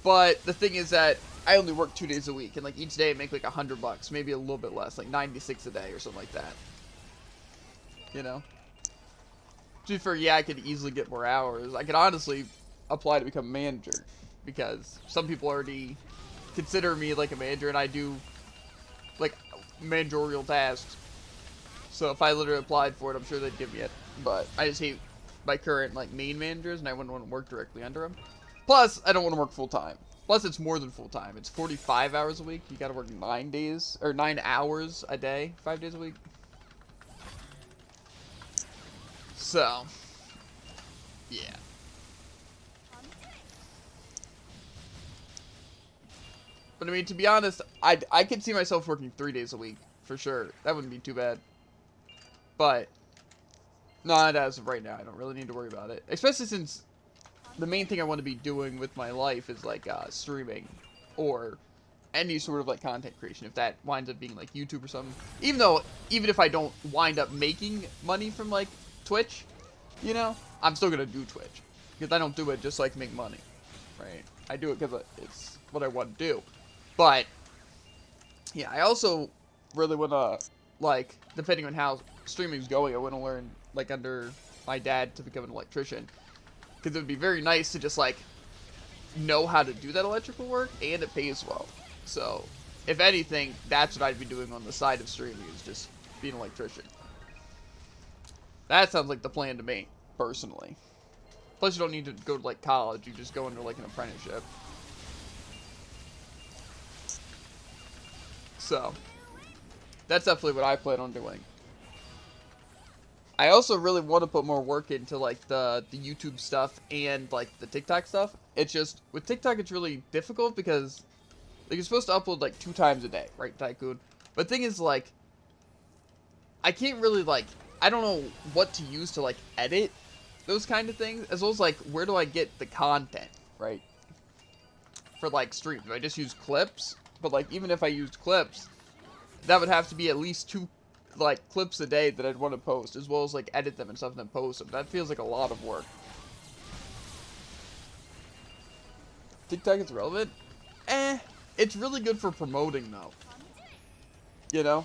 But the thing is that I only work 2 days a week, and like each day I make like $100, maybe a little bit less, like 96 a day or something like that. You know? To be fair, yeah, I could easily get more hours. I could honestly apply to become a manager, because some people already consider me like a manager, and I do like managerial tasks. So if I literally applied for it, I'm sure they'd give me it. But I just hate my current like main managers, and I wouldn't want to work directly under them. Plus, I don't want to work full time. Plus, it's more than full time. It's 45 hours a week. You got to work 9 days or 9 hours a day, 5 days a week. So, yeah. But I mean, to be honest, I could see myself working 3 days a week for sure. That wouldn't be too bad. But not as of right now. I don't really need to worry about it, especially since the main thing I want to be doing with my life is like streaming or any sort of like content creation, if that winds up being like YouTube or something. Even if I don't wind up making money from like Twitch, you know, I'm still gonna do Twitch because I don't do it just like to make money, right? I do it because it's what I want to do. But yeah, I also really want to, like, depending on how streaming's going, I want to learn like under my dad to become an electrician. Because it would be very nice to just, like, know how to do that electrical work, and it pays well. So, if anything, that's what I'd be doing on the side of streaming, is just being an electrician. That sounds like the plan to me, personally. Plus, you don't need to go to, like, college. You just go into, like, an apprenticeship. So, that's definitely what I plan on doing. I also really want to put more work into, like, the YouTube stuff and, like, the TikTok stuff. It's just, with TikTok, it's really difficult because, like, you're supposed to upload, like, 2 times a day, right, Tycoon? But the thing is, like, I can't really, like, I don't know what to use to, like, edit those kind of things, as well as, like, where do I get the content, right? For, like, streams. Do I just use clips? But, like, even if I used clips, that would have to be at least 2 like clips a day that I'd want to post, as well as like edit them and stuff and then post them. That feels like a lot of work. TikTok is relevant? It's really good for promoting though. You know?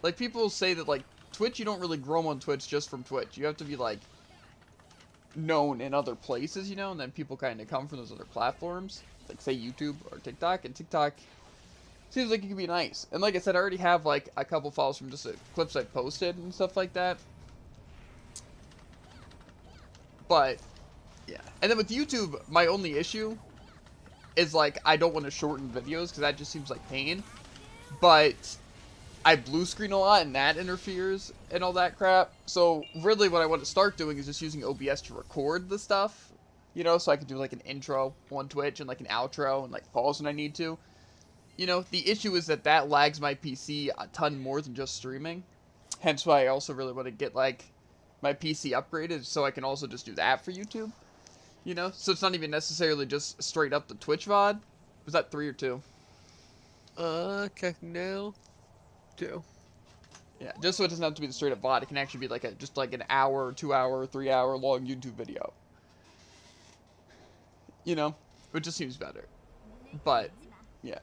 Like people say that like Twitch, you don't really grow on Twitch just from Twitch. You have to be like known in other places, you know, and then people kind of come from those other platforms, like say YouTube or TikTok, and TikTok seems like it could be nice. And like I said, I already have like a couple follows from just clips I posted and stuff like that. But, yeah. And then with YouTube, my only issue is like, I don't want to shorten videos because that just seems like pain. But I blue screen a lot and that interferes and all that crap. So really what I want to start doing is just using OBS to record the stuff. You know, so I can do like an intro on Twitch and like an outro and like pause when I need to. You know, the issue is that lags my PC a ton more than just streaming. Hence why I also really want to get, like, my PC upgraded so I can also just do that for YouTube. You know? So it's not even necessarily just straight up the Twitch VOD. Was that 3 or 2? Okay, no. 2. Yeah, just so it doesn't have to be the straight up VOD. It can actually be like just like an hour, 2 hour, 3 hour long YouTube video. You know? Which just seems better. But, yeah.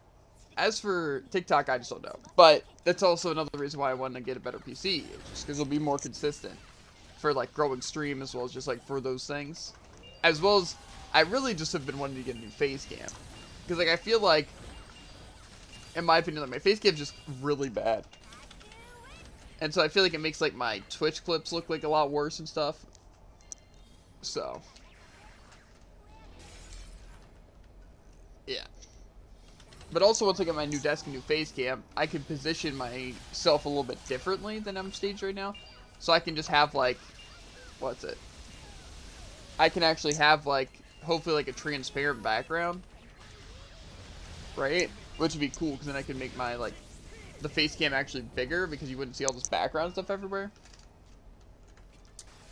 As for TikTok, I just don't know. But that's also another reason why I want to get a better PC. Just because it'll be more consistent for, like, growing stream as well as just, like, for those things. As well as, I really just have been wanting to get a new face cam. Because, like, I feel like, in my opinion, like, my face cam is just really bad. And so I feel like it makes, like, my Twitch clips look, like, a lot worse and stuff. So. Yeah. But also, once I get my new desk and new face cam, I can position myself a little bit differently than I'm staged right now. So I can just have, like, what's it? I can actually have, like, hopefully, like, a transparent background. Right? Which would be cool, because then I could make my, like, the face cam actually bigger, because you wouldn't see all this background stuff everywhere.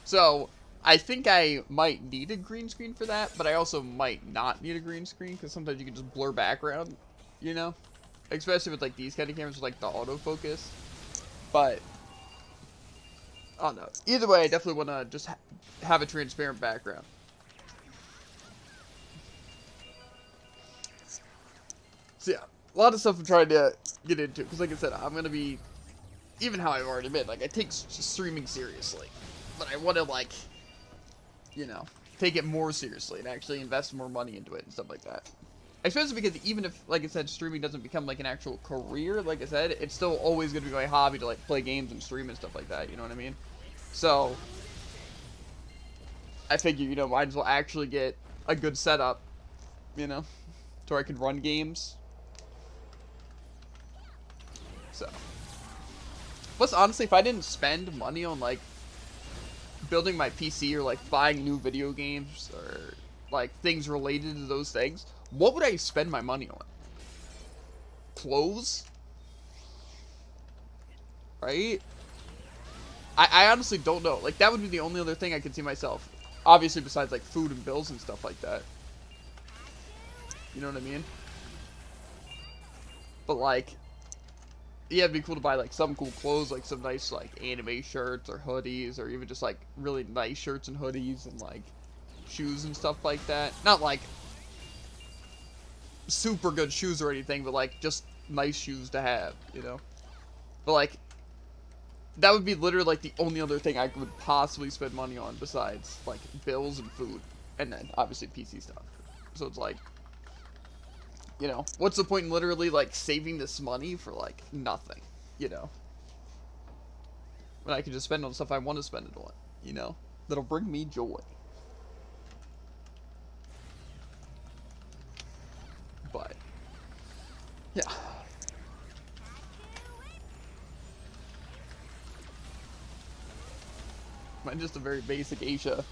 So, I think I might need a green screen for that, but I also might not need a green screen, because sometimes you can just blur background, you know? Especially with, like, these kind of cameras with, like, the autofocus. But, I don't know. Either way, I definitely want to just have a transparent background. So, yeah. A lot of stuff I'm trying to get into, because like I said, I'm going to be, even how I've already been, like, I take streaming seriously. But I want to, like, you know, take it more seriously and actually invest more money into it and stuff like that. Especially because even if, like I said, streaming doesn't become, like, an actual career, like I said, it's still always going to be my hobby to, like, play games and stream and stuff like that, you know what I mean? So, I figure, you know, might as well actually get a good setup, you know, to where I can run games. So. Plus, honestly, if I didn't spend money on, like, building my PC or, like, buying new video games or, like, things related to those things, what would I spend my money on? Clothes? Right? I honestly don't know. Like, that would be the only other thing I could see myself. Obviously, besides, like, food and bills and stuff like that. You know what I mean? But, like, yeah, it'd be cool to buy, like, some cool clothes, like, some nice, like, anime shirts or hoodies, or even just, like, really nice shirts and hoodies and, like, shoes and stuff like that. Not, like, super good shoes or anything, but, like, just nice shoes to have, you know? But, like, that would be literally, like, the only other thing I would possibly spend money on besides, like, bills and food. And then, obviously, PC stuff. So it's like, you know, what's the point in literally, like, saving this money for, like, nothing, you know? When I can just spend on stuff I want to spend it on, you know? That'll bring me joy. But, yeah. Mine's just a very basic Asia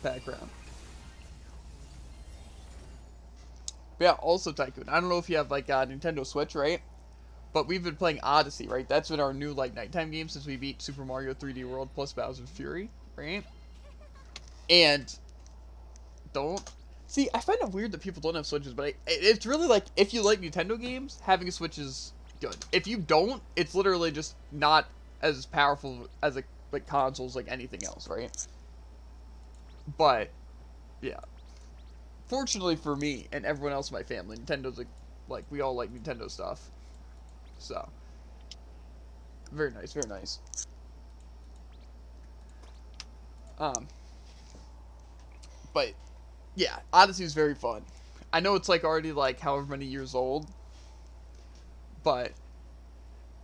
background. But yeah, also Tycoon. I don't know if you have, like, a Nintendo Switch, right? But we've been playing Odyssey, right? That's been our new, like, nighttime game since we beat Super Mario 3D World plus Bowser's Fury, right? And don't... See, I find it weird that people don't have Switches, but it's really, like, if you like Nintendo games, having a Switch is good. If you don't, it's literally just not as powerful as, like consoles, like anything else, right? But, yeah. Fortunately for me and everyone else in my family, Nintendo's, like, we all like Nintendo stuff. So, very nice, very nice. But, yeah, Odyssey is very fun. I know it's, like, already, like, however many years old, but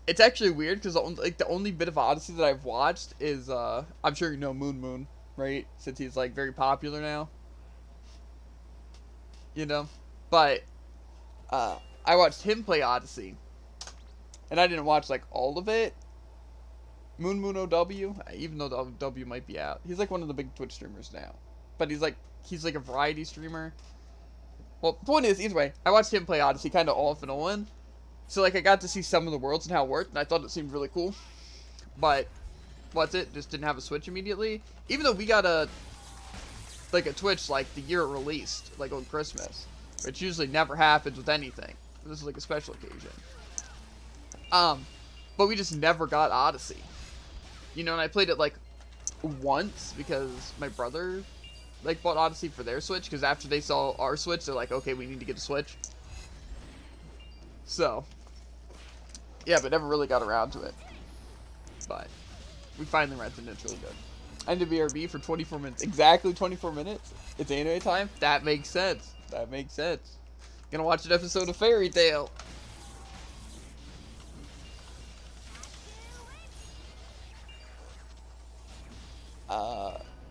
it's actually weird, because, like, the only bit of Odyssey that I've watched is, I'm sure you know Moon, right? Since he's, like, very popular now. You know? But, I watched him play Odyssey. And I didn't watch, like, all of it. Moon OW, even though the OW might be out. He's, like, one of the big Twitch streamers now. But he's, like a variety streamer. Well, the point is, either way, I watched him play Odyssey kind of off and on. So, like, I got to see some of the worlds and how it worked, and I thought it seemed really cool. But, what's it? Just didn't have a Switch immediately. Even though we got a Twitch, like, the year it released, like, on Christmas. Which usually never happens with anything. This is, like, a special occasion. But we just never got Odyssey. You know, and I played it, like, once, because my brother, like, bought Odyssey for their Switch, because after they saw our Switch, they're like, okay, we need to get a Switch. So, yeah, but never really got around to it. But, we finally rented it, it's really good. I did BRB for 24 minutes. Exactly 24 minutes? It's anime time? That makes sense. That makes sense. Gonna watch an episode of Fairy Tail.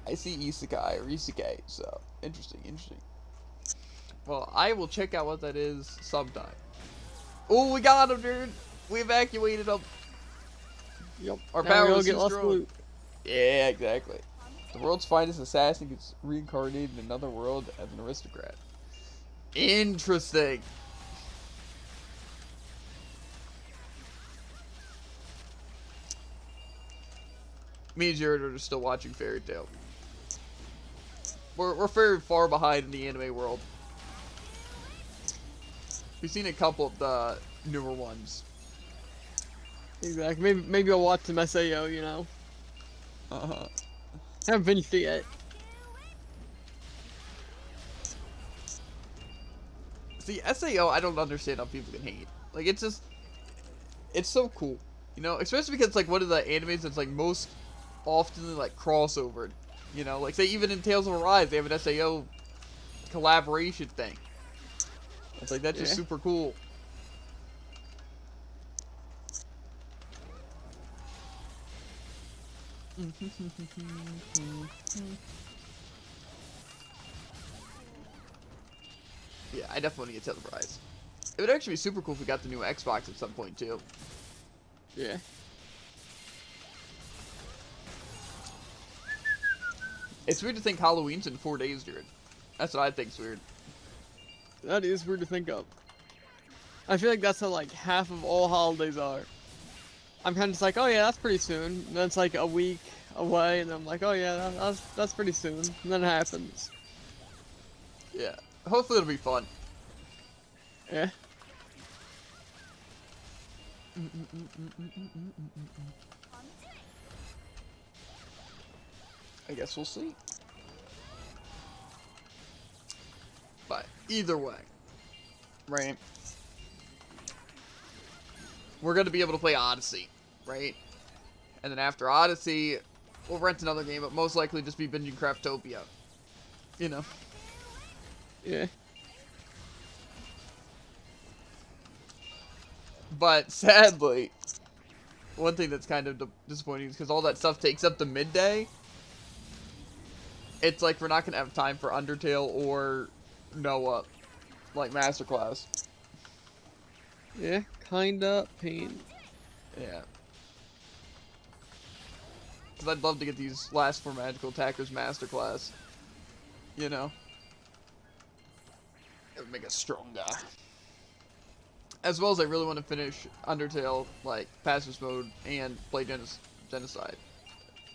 I see Isekai or Isekai, so interesting. Well, I will check out what that is sometime. Oh, we got him, dude. We evacuated him. Yep. Our now power we was get too lost strong. loot. Yeah, exactly. The world's finest assassin gets reincarnated in another world as an aristocrat. Interesting. Me and Jared are still watching Fairy Tail. We're very far behind in the anime world. We've seen a couple of the newer ones. Exactly. Maybe I'll watch some SAO, you know. Uh-huh. Haven't finished it yet. See, SAO, I don't understand how people can hate. Like, it's just, it's so cool. You know, especially because it's like one of the animes that's like most often like crossover. You know, like say even in Tales of Arise, they have an SAO collaboration thing. It's like, that's just super cool. Yeah, I definitely want to get Tales of Arise. It would actually be super cool if we got the new Xbox at some point too. Yeah. It's weird to think Halloween's in 4 days, dude. That's what I think's weird. That is weird to think of. I feel like that's how like half of all holidays are. I'm kind of just like, oh yeah, that's pretty soon. And then it's like a week away, and I'm like, oh yeah, that's pretty soon. And then it happens. Yeah. Hopefully it'll be fun. Yeah. I guess we'll see. But either way, right? We're gonna be able to play Odyssey, right? And then after Odyssey, we'll rent another game, but most likely just be binging Craftopia. You know? Yeah. But sadly, one thing that's kind of disappointing is because all that stuff takes up the midday. It's like we're not gonna have time for Undertale or Noah, like Masterclass. Yeah, kinda pain. Yeah. Because I'd love to get these last 4 Magical Attackers Masterclass. You know? It would make us stronger. As well as I really want to finish Undertale, like, Pacifist Mode and play Genocide.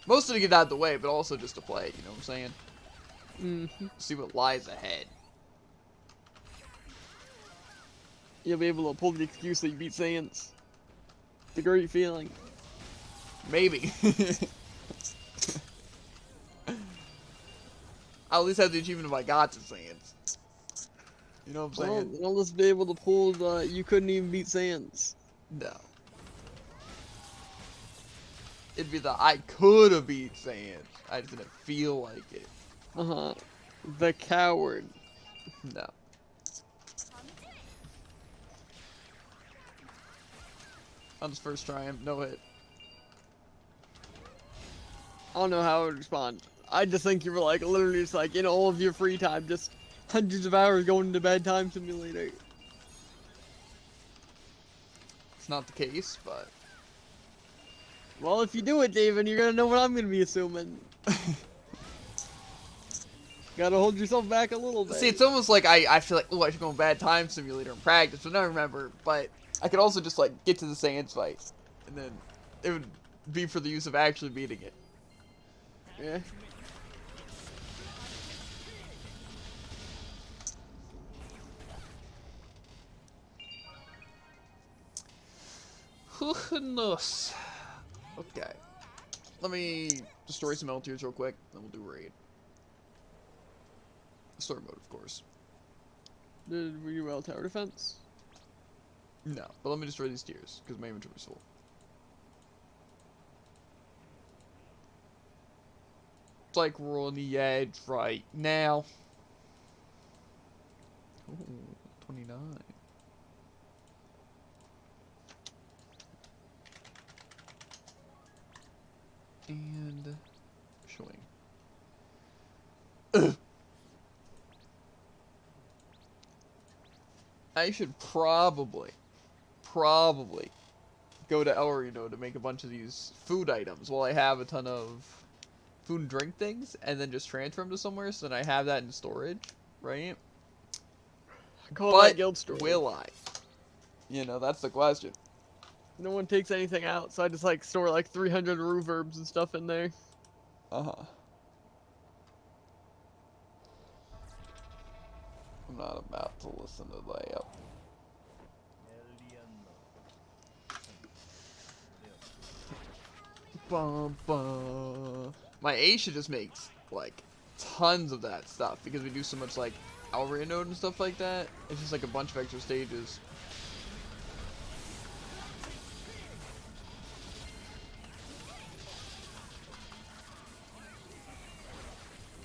Mostly to get out of the way, but also just to play, you know what I'm saying? Mm-hmm. See what lies ahead. You'll be able to pull the excuse that you beat Saiyans. It's a great feeling. Maybe. I'll at least have the achievement of I got to Saiyans. You know what I'm saying? Well, I'll just be able to pull the you couldn't even beat Saiyans. No. It'd be the I could have beat Saiyans. I just didn't feel like it. Uh-huh. The coward. No. On his first try, no hit. I don't know how I would respond. I just think you were like literally just like in all of your free time, just hundreds of hours going into Bedtime Simulator. It's not the case, but Well, if you do it, David, you're gonna know what I'm gonna be assuming. Gotta hold yourself back a little bit. see, it's almost like I feel like, oh, I should go in Bad Time Simulator and practice, but I remember. But I could also just like get to the Saiyans fight, and then it would be for the use of actually beating it. Yeah. Who knows? Okay. Let me destroy some L-tiers real quick, then we'll do raid. Story mode, of course. Were you well tower defense? No, but let me destroy these tiers, because my inventory's full. It's like we're on the edge right now. Ooh, 29. And showing. I should probably go to El Reno to make a bunch of these food items while I have a ton of food and drink things and then just transfer them to somewhere so that I have that in storage, right? I call But that guild storage. will I? You know, that's the question. No one takes anything out, so I just like store like 300 reverbs and stuff in there. Uh-huh. I'm not about to listen to that. Bum, bum. My Aisha just makes like tons of that stuff because we do so much like Alria node and stuff like that. It's just like a bunch of extra stages.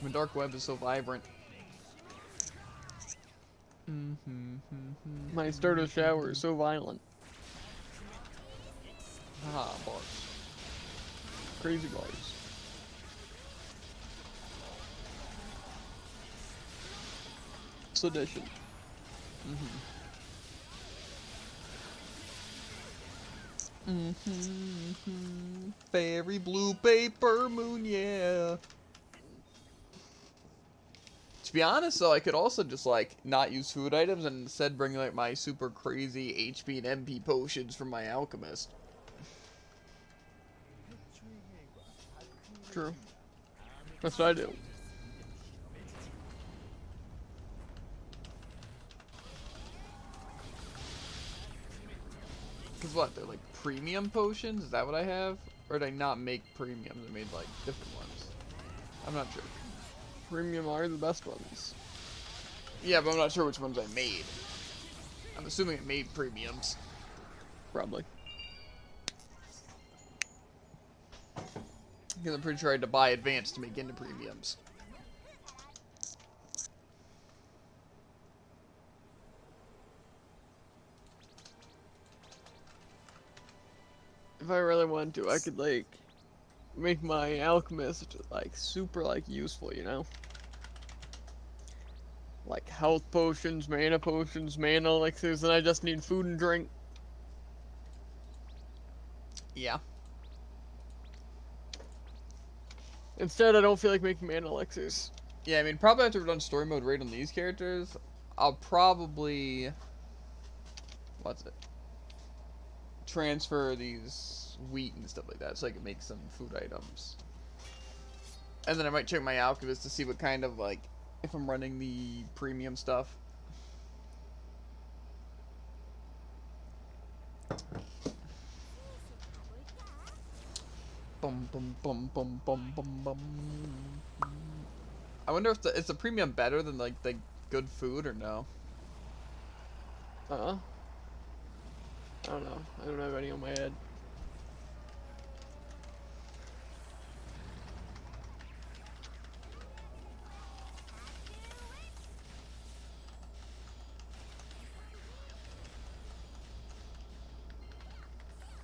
The dark web is so vibrant. My starter shower is so violent. Ah, bars. Crazy bars. Sedition. Fairy blue paper moon, yeah. To be honest, though, I could also just, like, not use food items and instead bring, like, my super crazy HP and MP potions from my alchemist. True. That's what I do. Because what, they're, like, premium potions? Is that what I have? Or did I not make premiums? I made, like, different ones. I'm not sure. Premium are the best ones. Yeah, but I'm not sure which ones I made. I'm assuming it made premiums. Probably. Because I'm pretty sure I had to buy advanced to make into premiums. If I really wanted to, I could, like, make my alchemist, like, super, like, useful, you know? Like, health potions, mana elixirs, and I just need food and drink. Yeah. Instead, I don't feel like making mana elixirs. Yeah, I mean, probably after we're done story mode right on these characters, I'll probably... What's it? Transfer these wheat and stuff like that so I can make some food items. And then I might check my alchemist to see what kind of, like, if I'm running the premium stuff. Bum bum bum bum bum bum bum. I wonder if is the premium better than like the good food or no? I don't know. I don't have any on my head.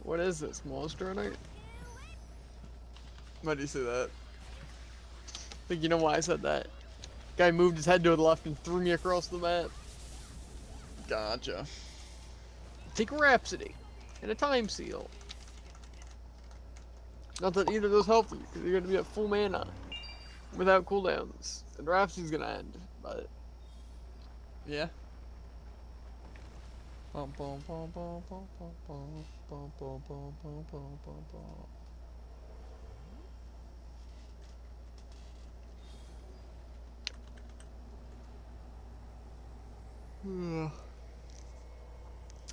What is this, monster night? Why do you say that? I think you know why I said that. Guy moved his head to the left and threw me across the map. Gotcha. Take a Rhapsody and a Time Seal. Not that either of those help you, because you're going to be at full mana without cooldowns. And Rhapsody's going to end, but... Yeah. Bum bum bum bum bum bum bum bum bum bum bum bum bum bum.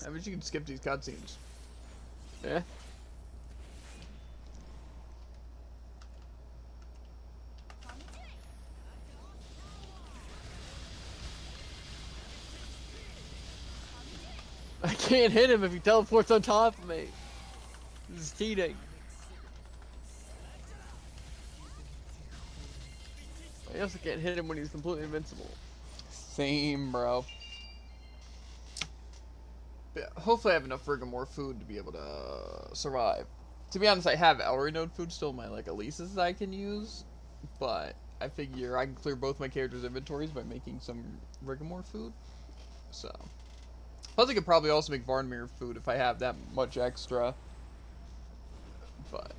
I wish you could skip these cutscenes. Yeah. I can't hit him if he teleports on top of me. This is cheating. I also can't hit him when he's completely invincible. Same, bro. But yeah, hopefully I have enough friggin' more food to be able to survive. To be honest, I have Ellery node food still in my like Elises that I can use, but I figure I can clear both my characters' inventories by making some Riggamore food. So, plus I could probably also make Varnmere food if I have that much extra. But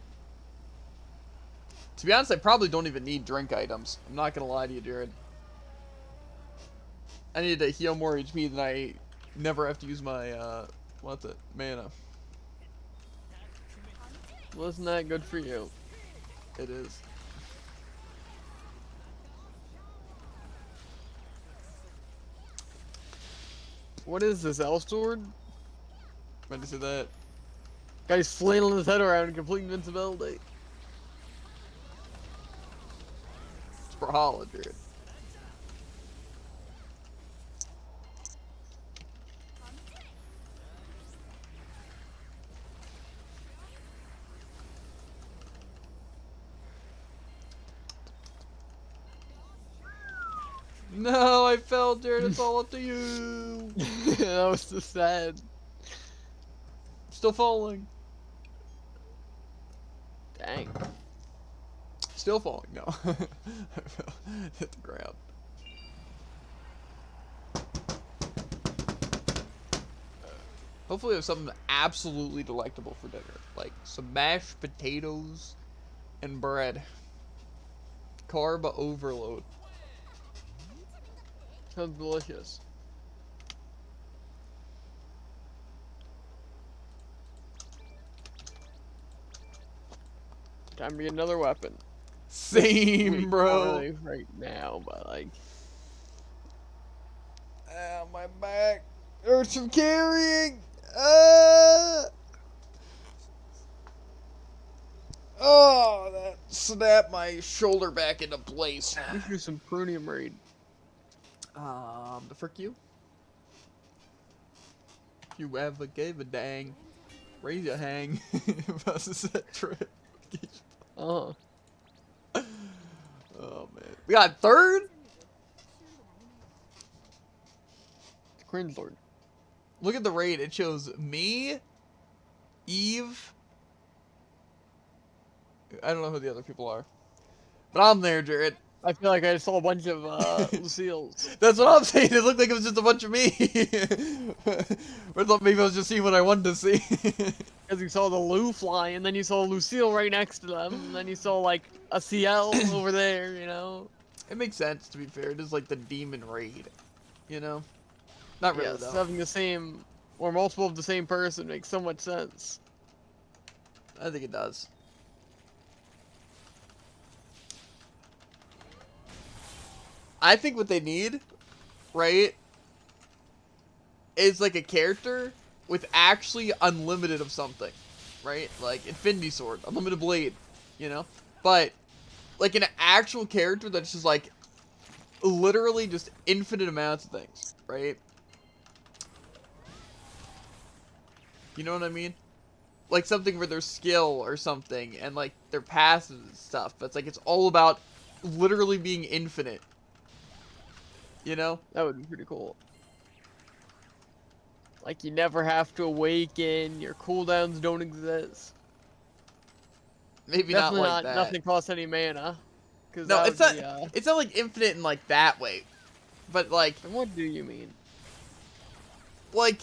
To be honest, I probably don't even need drink items. I'm not gonna lie to you, Jared. I need to heal more HP than I never have to use my, what's it? Mana. Wasn't that good for you? It is. What is this, L sword? Meant to say that. Guy's flailing his head around in complete invincibility. It's for Holla, Jared. No, I fell, Jared. It's all up to you. That was so sad. Still falling. Dang. Still falling. No. I fell. Hit the ground. Hopefully, we have something absolutely delectable for dinner, like some mashed potatoes and bread. Carb overload. Sounds delicious. Time to get another weapon. Same, bro. Not really right now, but like. Ow, my back hurts from carrying. Oh, that snapped my shoulder back into place. We should do some prunium raid. The frick you? If you ever gave a dang, raise your hang. Versus that trip. Oh. Oh man, we got third. Cringe Lord. Look at the raid. It shows me, Eve. I don't know who the other people are, but I'm there, Jared. I feel like I just saw a bunch of Lucille's. That's what I'm saying. It looked like it was just a bunch of me. I thought maybe I was just seeing what I wanted to see. Because you saw the Lou fly, and then you saw Lucille right next to them, and then you saw like a CL over there, you know? It makes sense, to be fair. It is like the demon raid, you know? Not really, Yes, though. having the same, or multiple of the same person makes so much sense. I think it does. I think what they need, right, is like a character with actually unlimited of something, right? Like Infinity Sword, unlimited blade, you know? But like an actual character that's just like literally just infinite amounts of things, right? You know what I mean? Like something with their skill or something and like their passive and stuff. But it's like it's all about literally being infinite. You know? That would be pretty cool. Like, you never have to awaken, your cooldowns don't exist. Maybe Definitely not like that. Nothing costs any mana. Cause No, it's not. It's not like infinite in like that way. But like, And what do you mean? like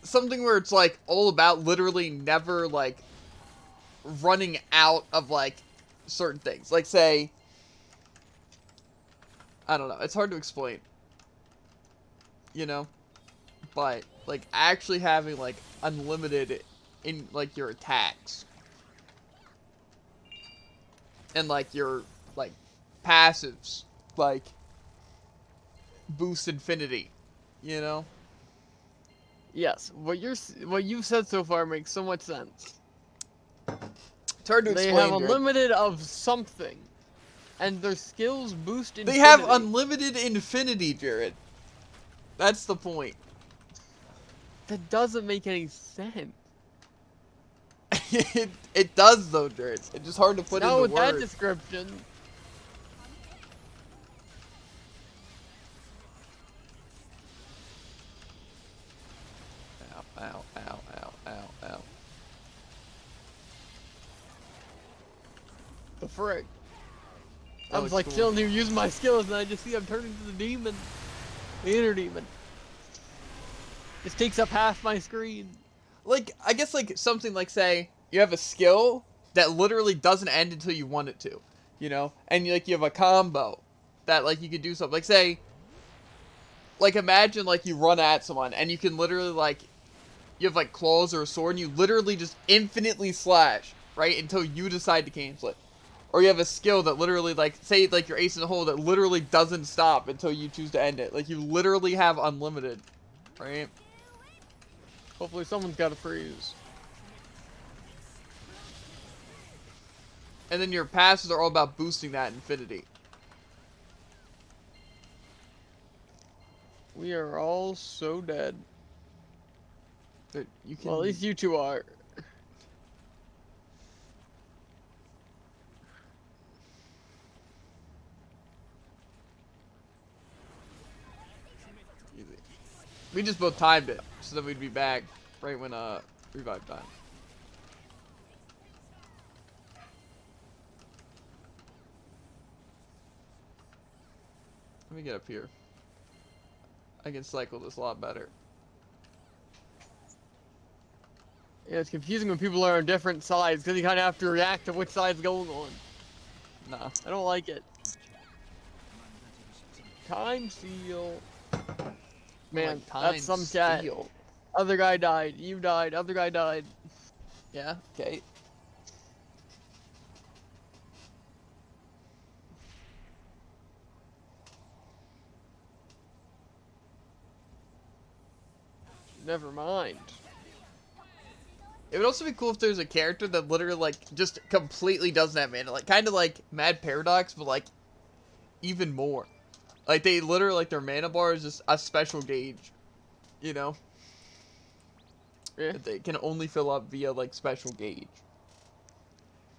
something where it's like all about literally never like running out of like certain things. Like say, I don't know. It's hard to explain. You know? But like actually having like unlimited in like your attacks. And like your like passives like boost infinity, you know? Yes, what you've said so far makes so much sense. It's hard to They explain. have Jared. unlimited of something, and their skills boost infinity. They have unlimited infinity, Jared. That's the point. That doesn't make any sense. it does though, Jared. It's just hard to put Not into with that words. description. Ow, ow, ow, ow, ow, ow. The frick. That I was looks like cool. chilling here using my skills, and I just see I'm turning into the demon. The inner demon. This takes up half my screen. Like, I guess like something like say you have a skill that literally doesn't end until you want it to, you know? And like you have a combo that like you could do something like say like imagine like you run at someone and you can literally like you have like claws or a sword and you literally just infinitely slash, right? Until you decide to cancel it. Or you have a skill that literally like say like your ace in the hole that literally doesn't stop until you choose to end it. Like you literally have unlimited, right? Hopefully someone's got a freeze. And then your passes are all about boosting that infinity. We are all so dead. That you can. Well, at least you two are. Easy. We just both timed it, so that we'd be back right when revive time. Let me get up here. I can cycle this a lot better. Yeah, it's confusing when people are on different sides because you kind of have to react to which side's going on. Nah. I don't like it. Time steal. Man, Like time that's some chat. steal. Other guy died. You died. Other guy died. Yeah. Okay. Never mind. It would also be cool if there's a character that literally like just completely doesn't have mana, like kind of like Mad Paradox, but like even more. Like they literally like their mana bar is just a special gauge, you know. Yeah. That they can only fill up via like special gauge,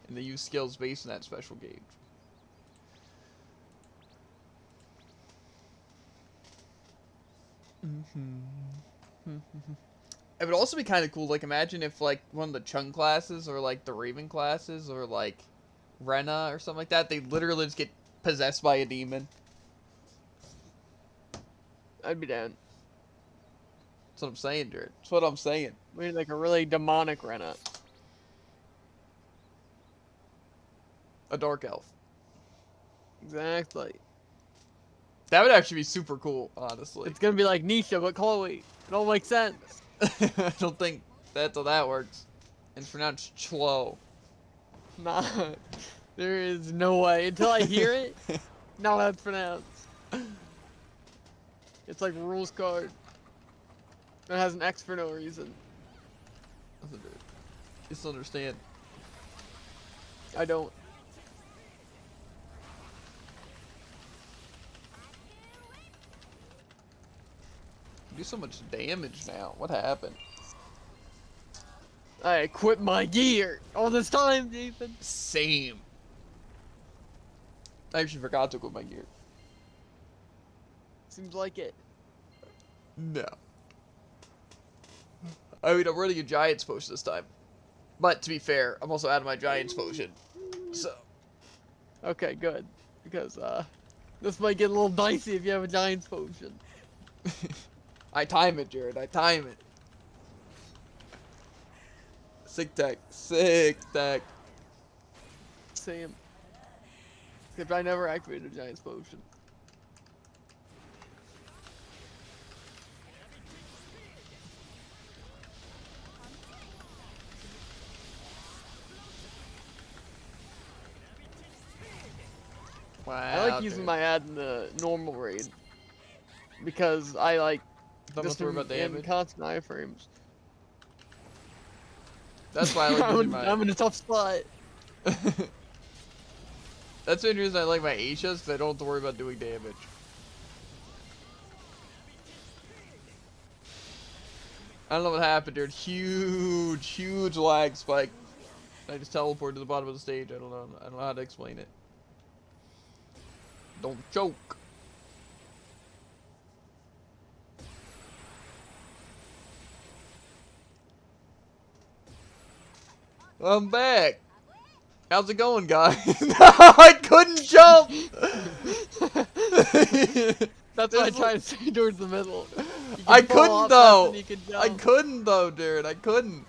and they use skills based on that special gauge. It would also be kind of cool, like, imagine if, like, one of the Chung classes, or, like, the Raven classes, or, like, Rena, or something like that, they literally just get possessed by a demon. I'd be down. That's what I'm saying, Jared. That's what I'm saying. We need like a really demonic Rena. A Dark Elf. Exactly. That would actually be super cool, honestly. It's gonna be like Nisha, but Chloe. It all makes sense. I don't think that's how that works. And it's pronounced Chlo. Nah. There is no way. Until I hear it, no, that's pronounced. It's like rules card. It has an X for no reason. Just understand. I don't. You do so much damage now. What happened? I equipped my gear all this time, Nathan. Same. I actually forgot to equip my gear. Seems like it. No. I mean, I'm running a Giant's Potion this time. But, to be fair, I'm also out of my Giant's Potion. So. Okay, good. Because, this might get a little dicey if you have a Giant's Potion. I time it, Jared. I time it. Sick tech. Sick tech. Same. Except I never activated a Giant's Potion. Wow, I like using my ad in the normal raid. Because I like Don't have just to worry about in damage. constant iframes. That's why I like using my... I'm in a tough spot. That's the only reason I like my Aishas, because I don't have to worry about doing damage. I don't know what happened, dude. Huge lag spike. I just teleported to the bottom of the stage. I don't know how to explain it. Don't choke. I'm back. How's it going, guys? I couldn't jump. That's why I try to stay towards the middle. I couldn't though. I couldn't though, dude. I couldn't.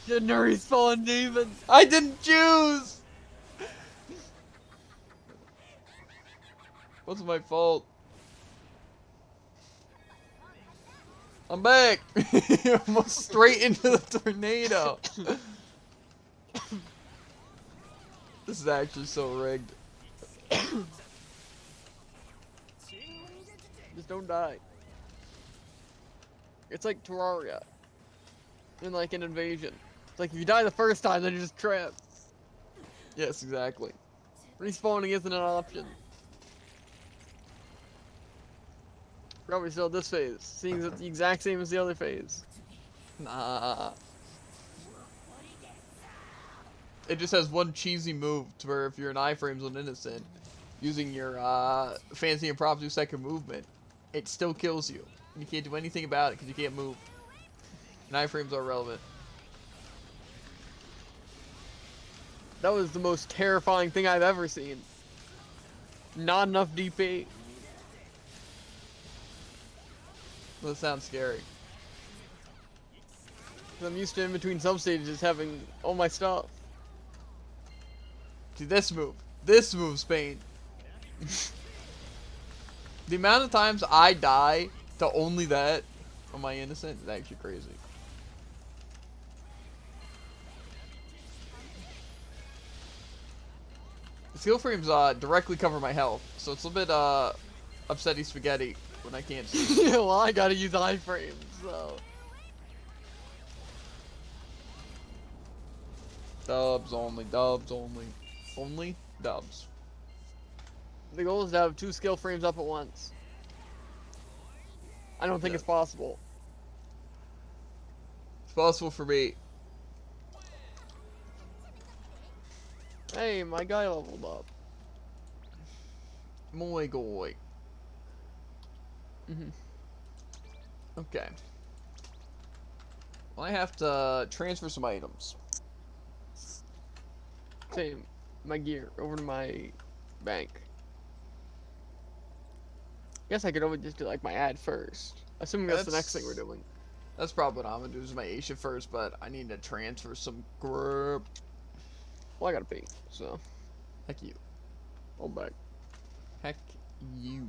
Shouldn't have respawned even. I didn't choose! What's my fault? I'm back! Almost straight into the tornado. This is actually so rigged. Just don't die. It's like Terraria. In like an invasion. It's like if you die the first time, then you're just trapped. Yes, exactly. Respawning isn't an option. Probably still this phase, seeing it's the exact same as the other phase. Nah. It just has one cheesy move to where if you're an iframes on innocent, using your fancy impromptu second movement, it still kills you. You can't do anything about it because you can't move. And iframes are relevant. That was the most terrifying thing I've ever seen. Not enough DP. Well, that sounds scary. I'm used to in between substages having all my stuff. See, this move. This move's pain. The amount of times I die to only that on my innocent is actually crazy. The skill frames directly cover my health, so it's a bit upsetty spaghetti when I can't see. Yeah, well, I gotta use iframes, so. Dubs only, dubs only. Only dubs. The goal is to have 2 skill frames up at once. I don't think Yeah. it's possible. It's possible for me. Hey, my guy leveled up. Moi goy. Mhm. Okay. Well, I have to transfer some items. Same. My gear over to my bank. Guess I could always just do like my ad first. Assuming that's the next thing we're doing. That's probably what I'm gonna do is my Asia first, but I need to transfer some grip. Well, I gotta pay, so Heck you. I'll back. Heck you.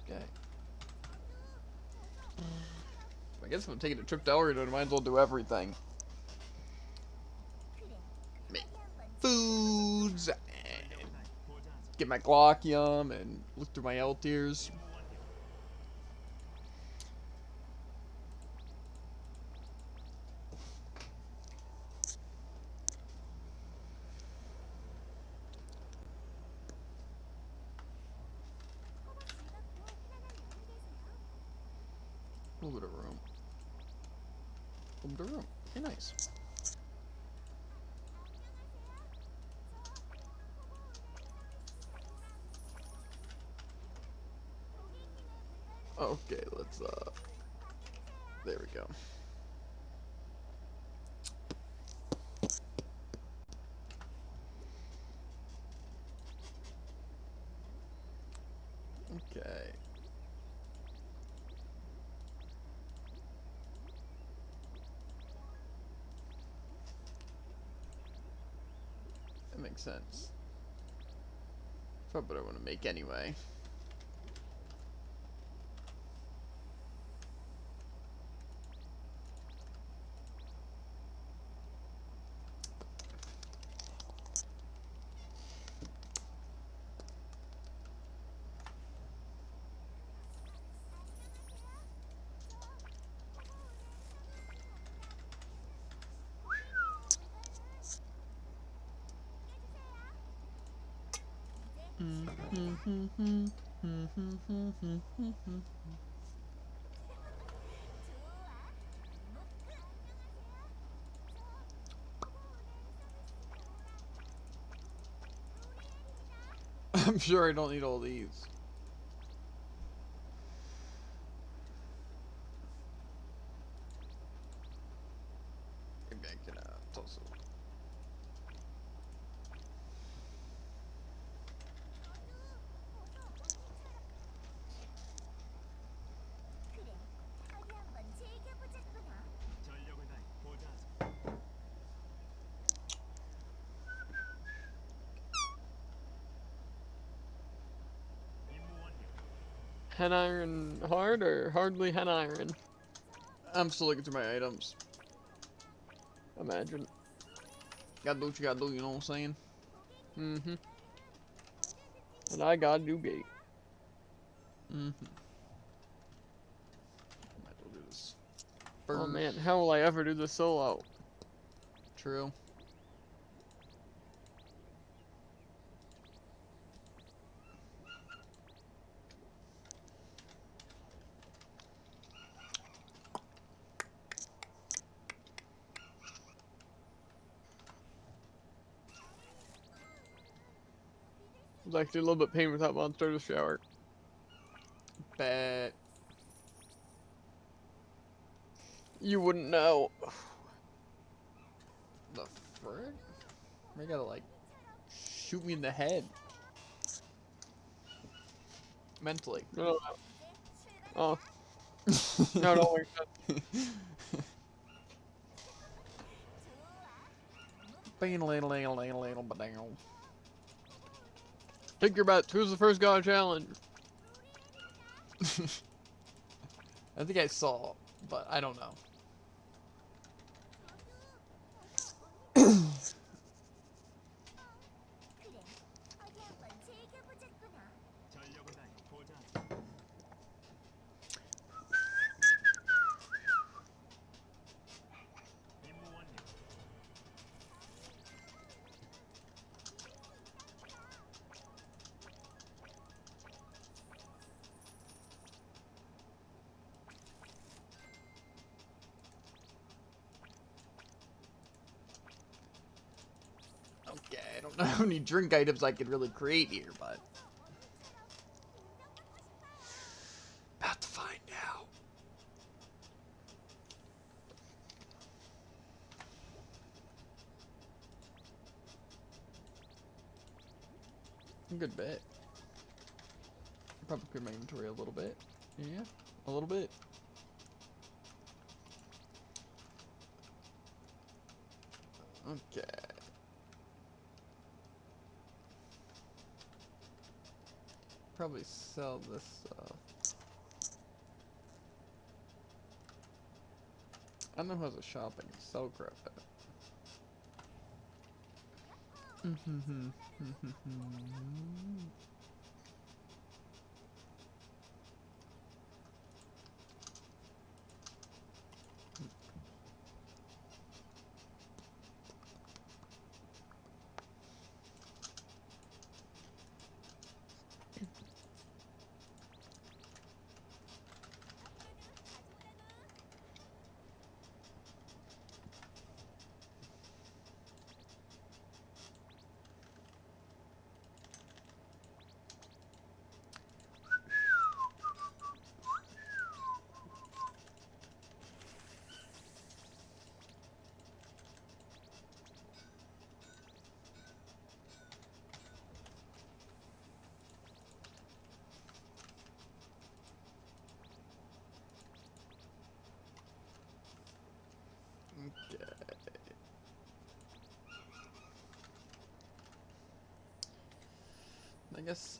Okay. I guess if I'm taking a trip to Elridon, I might as well do everything. Make foods, and get my Glockium, and look through my L tiers. A little bit of room. A little bit of room. Okay, nice. Okay, let's, there we go. Okay. That makes sense. Probably what I want to make anyway. I'm sure I don't need all these. Maybe I can toss it. hen iron hard or hardly hen iron? I'm still looking through my items. Imagine. Gotta do what you gotta do, you know what I'm saying? Mm-hmm. And I got a new gate. Mm-hmm. Might as well do this first. Oh man, how will I ever do the solo? True. It was actually a little bit pain without monster to shower. Bet. You wouldn't know. The frick? They gotta, like, shoot me in the head. Mentally. No. Oh. No, don't worry. Take your bets. Who's the first guy to challenge? I think I saw, but I don't know. Okay, I don't know how many drink items I could really create here, but about to find out. A good bit. Probably clear my inventory a little bit. Yeah, a little bit. Okay. Probably sell this stuff. I don't know who has a shop I can sell crap at. Okay. I guess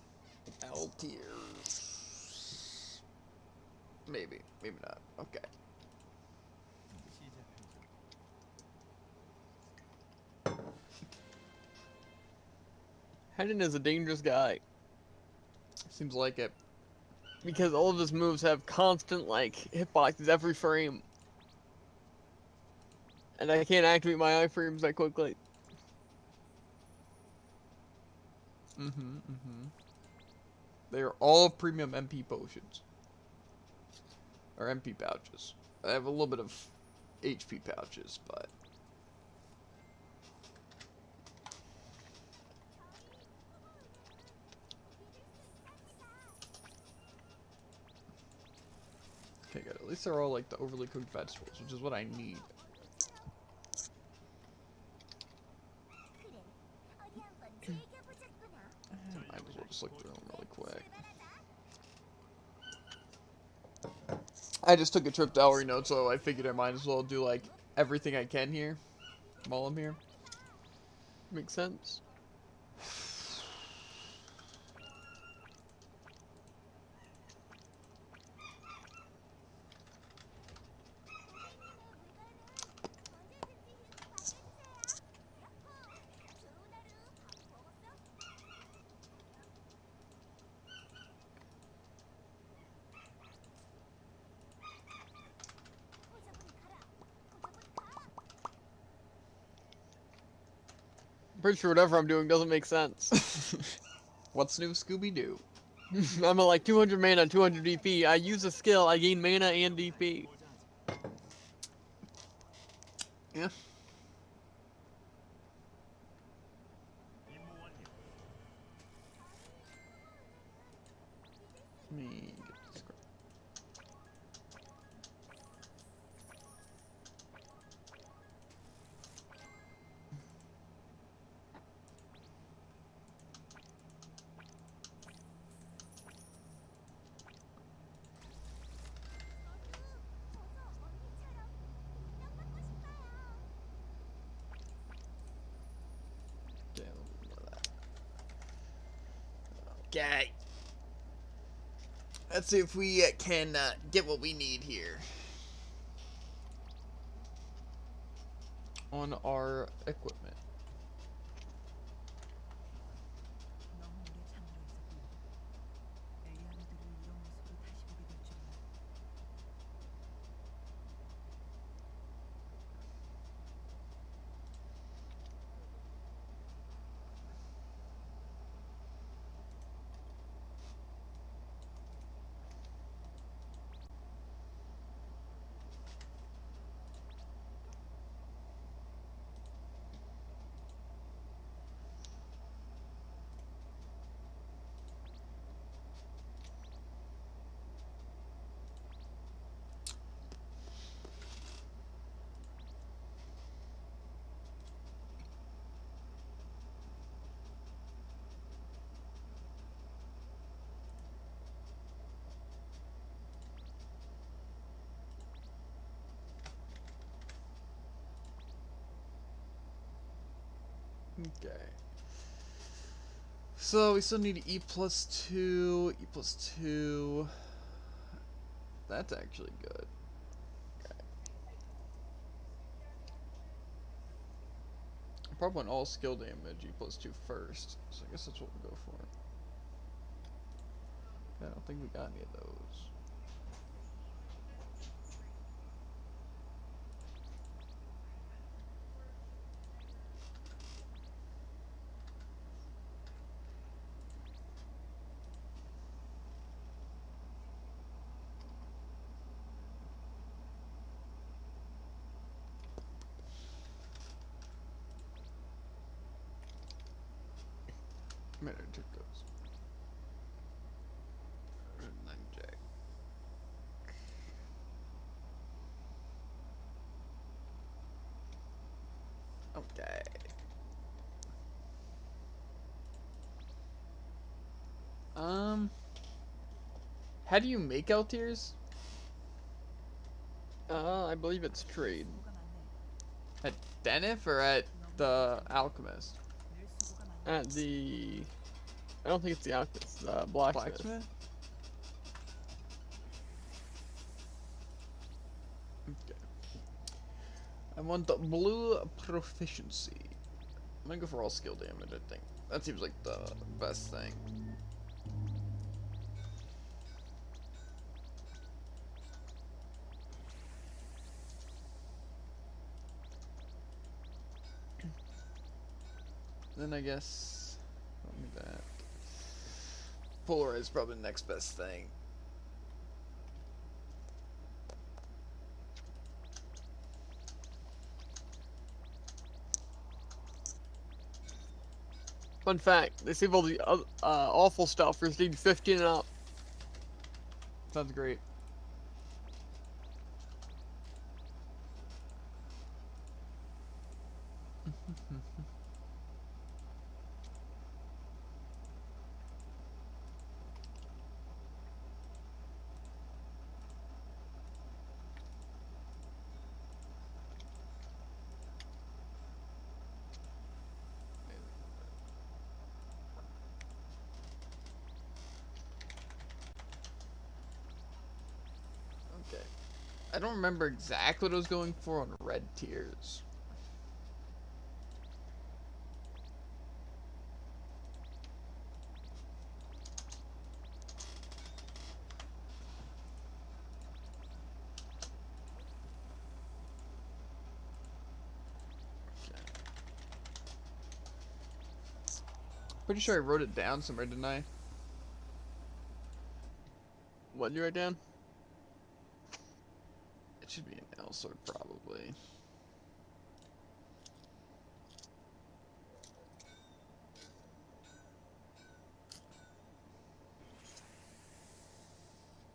L tiers. Maybe, maybe not. Okay. Hedden is a dangerous guy. Seems like it. Because all of his moves have constant, like, hitboxes every frame. And I can't activate my iframes that quickly. They are all premium MP potions. Or MP pouches. I have a little bit of HP pouches, but... Okay, good. At least they're all like the overly cooked vegetables, which is what I need. Might as well just look through them really quick. I just took a trip to El Reno, so I figured I might as well do like everything I can here while I'm here. Makes sense. Pretty sure whatever I'm doing doesn't make sense. What's new, Scooby-Doo? I'm at like 200 mana, 200 DP. I use a skill, I gain mana and DP. Yeah. Let me get this. Yeah, a little bit more of that. Okay. Let's see if we can get what we need here on our equipment. Okay. So we still need E plus 2, E plus 2. That's actually good. Okay. I probably want all skill damage, E plus 2 first. So I guess that's what we'll go for. I don't think we got any of those. I might have took those. 9J. Okay. How do you make Altiers? I believe it's trade. At Denif or at the Alchemist? At the... I don't think it's the Alchemist, it's the Blacksmith. Blacksmith? Okay. I want the blue proficiency. I'm gonna go for all skill damage, I think. That seems like the best thing. Then I guess, let me that. Polarize is probably the next best thing. Fun fact, they save all the awful stuff for stage 15 and up. Sounds great. Okay. I don't remember exactly what I was going for on red tiers. Pretty sure I wrote it down somewhere, didn't I? What did you write down? It should be an L sword, probably.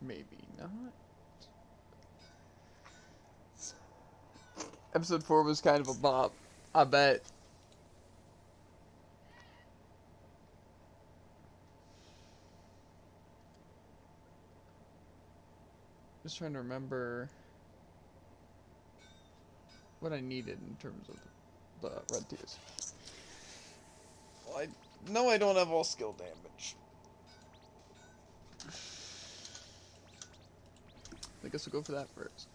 Maybe not. Episode 4 was kind of a bop, I bet. Just trying to remember what I needed in terms of the red tiers. Well, I know I don't have all skill damage. I guess we'll go for that first.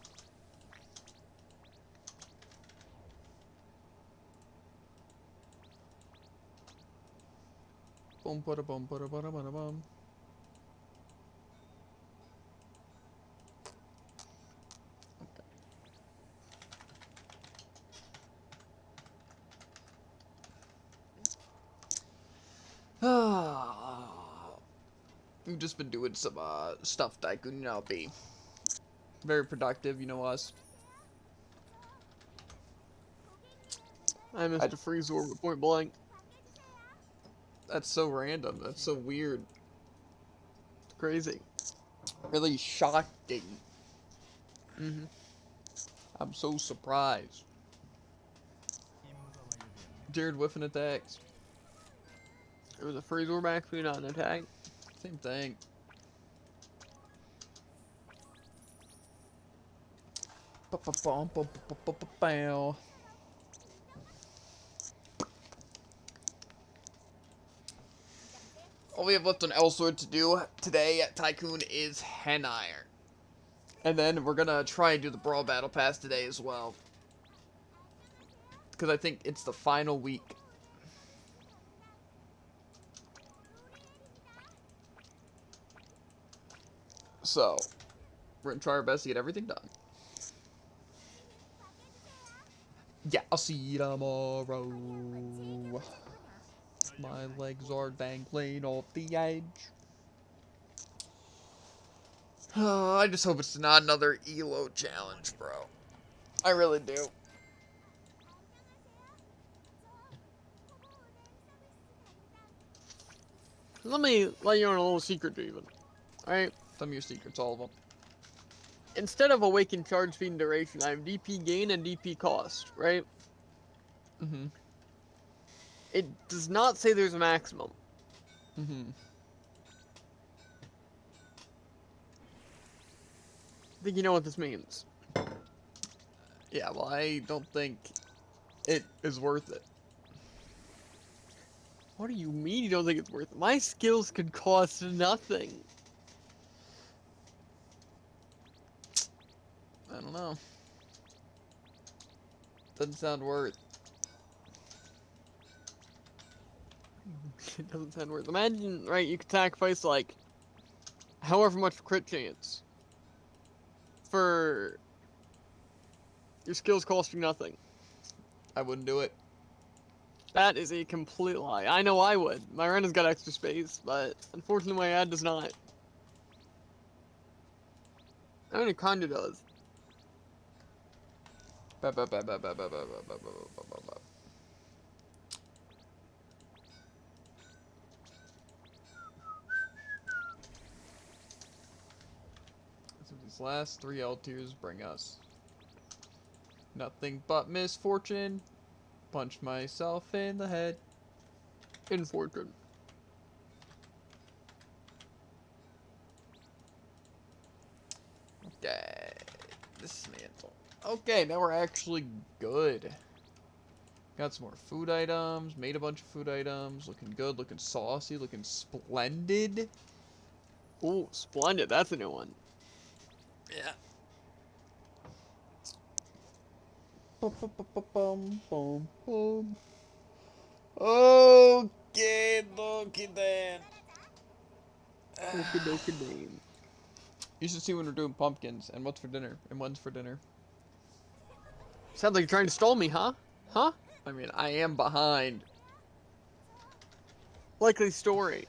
Boom, bada, boom, bada, bada, bada, bum. We've just been doing some stuff Tycoon, you know, be very productive, you know us. I missed a freeze orb at point blank. That's so random. That's so weird. It's crazy. Really shocking. Mm-hmm. I'm so surprised. Jared whiffing attacks. It was a freeze orb actually, not an attack. Same thing. Bow. All we have left on Elsword to do today at Tycoon is Hen Iron. And then we're gonna try and do the Brawl Battle Pass today as well. Because I think it's the final week. So, we're gonna try our best to get everything done. Yeah, I'll see you tomorrow. My legs are dangling off the edge. I just hope it's not another ELO challenge, bro. I really do. Let me let you on a little secret, even. Alright? Tell me your secrets, all of them. Instead of awaken charge speed and duration, I have DP gain and DP cost, right? Mm-hmm. It does not say there's a maximum. Mm-hmm. I think you know what this means. Yeah, well, I don't think it is worth it. What do you mean you don't think it's worth it? My skills could cost nothing. I don't know. Doesn't sound worth. It doesn't sound worth it. Imagine, right, you could sacrifice, like, however much crit chance for your skills costing nothing. I wouldn't do it. That is a complete lie. I know I would. My Rena's got extra space, but unfortunately my ad does not. I mean, it kinda does. So these last 3 L tiers bring us nothing but misfortune. Punch myself in the head. Infortune. Okay. Dismantle. Okay, now we're actually good. Got some more food items. Made a bunch of food items. Looking good. Looking saucy. Looking splendid. Ooh, splendid. That's a new one. Yeah. Bum, bum, bum. Okay, looky then. You should see when we're doing pumpkins and what's for dinner and when's for dinner. Sounds like you're trying to stall me, huh? Huh? I mean, I am behind. likely story.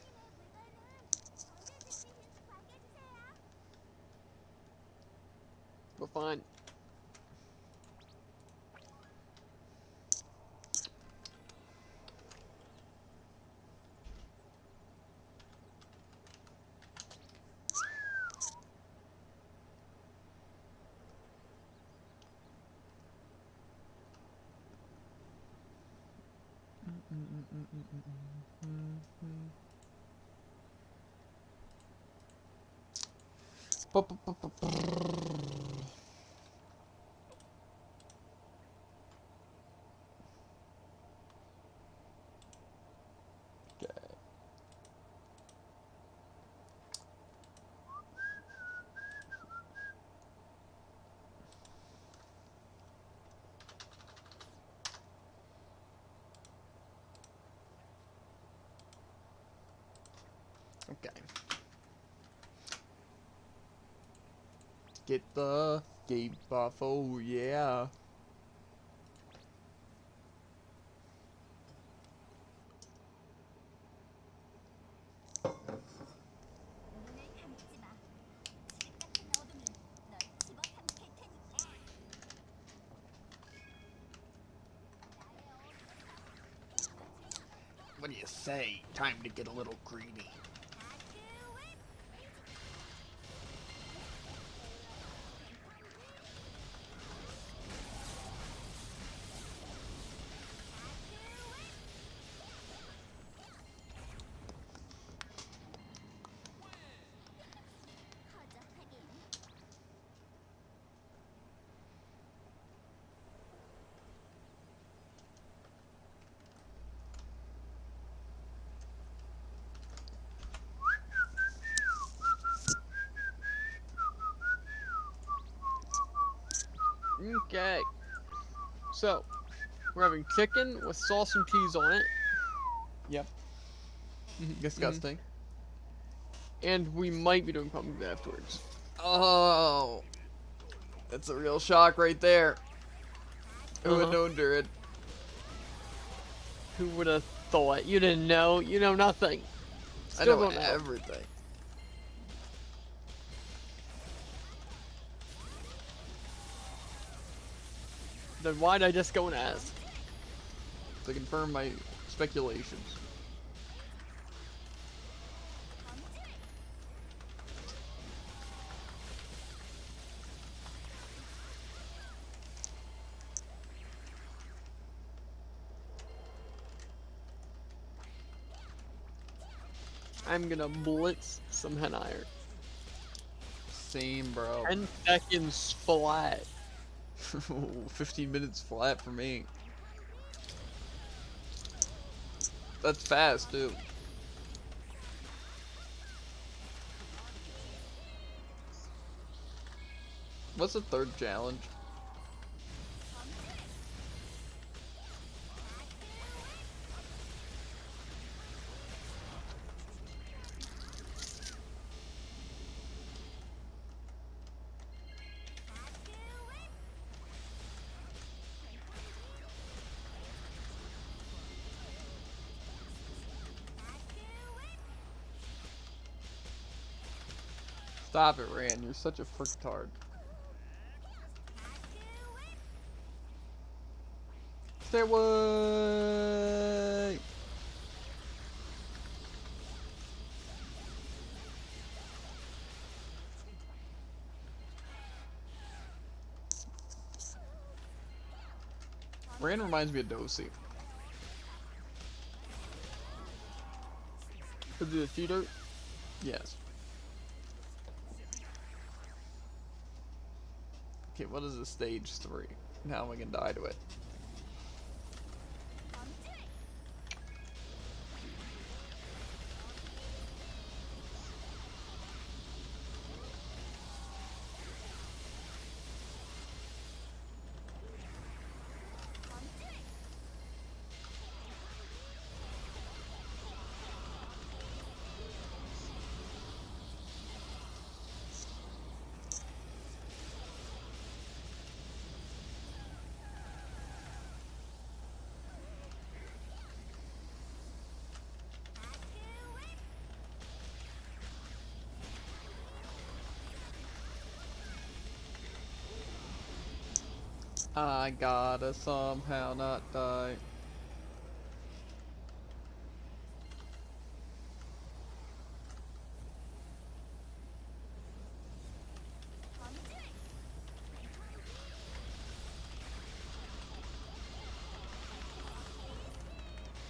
But fine. Okay. Get the gate buff. Oh yeah. 눈을 감지 마. 칠흑 같은 어둠이 널 집어삼킬 테니까. What do you say? Time to get a little greedy. Okay. So, we're having chicken with sauce and cheese on it. Yep. Disgusting. And we might be doing pumpkin afterwards. Oh, that's a real shock right there. Who would know, Druid? Who would have thought? You didn't know. You know nothing. I know don't know. everything. Then why'd I just go and ask? To confirm my speculations. I'm gonna blitz some hen iron. Same, bro. 10 seconds flat. 15 minutes flat for me. That's fast, too. What's the third challenge? Stop it, Rand. You're such a fricktard. Stay away! Rand reminds me of Dosey. Could be a cheater. Yes. Okay, what is the stage 3? Now we can die to it. I gotta somehow not die.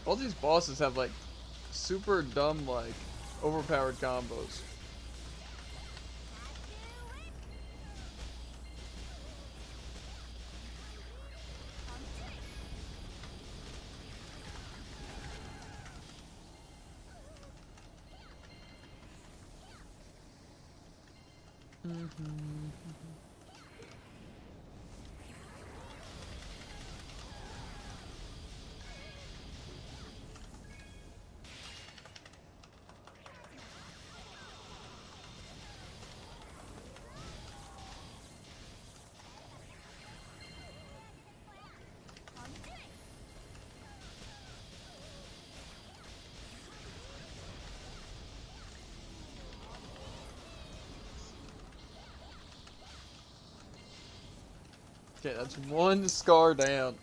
All these bosses have like super dumb, like overpowered combos. Okay, that's one scar down.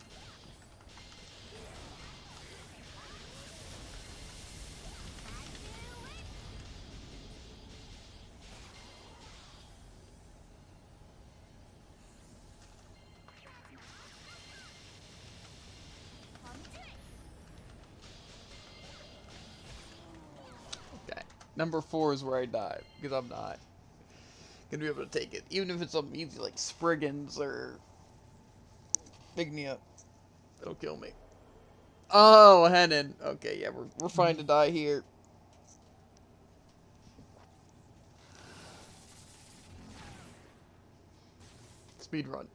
Okay, number 4 is where I die, because I'm not gonna be able to take it. Even if it's something easy like Spriggans or Ignia, it'll kill me. Oh, Henin. Okay, yeah, we're fine to die here. Speed run.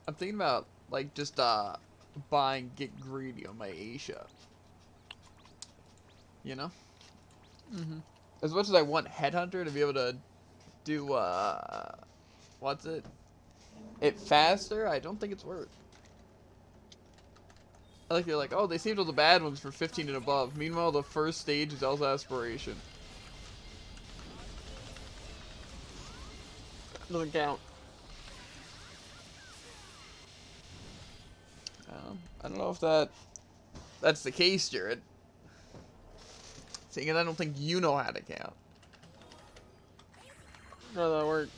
I'm thinking about like just buying Get Greedy on my Asia. You know? As much as I want Headhunter to be able to do what's it faster, I don't think it's worth. I like you're like, oh, they saved all the bad ones for 15 and above. Meanwhile, the first stage is Elsa Aspiration. Doesn't count. I don't know if that's the case, Jared. Seeing as I don't think you know how to count. No, that works.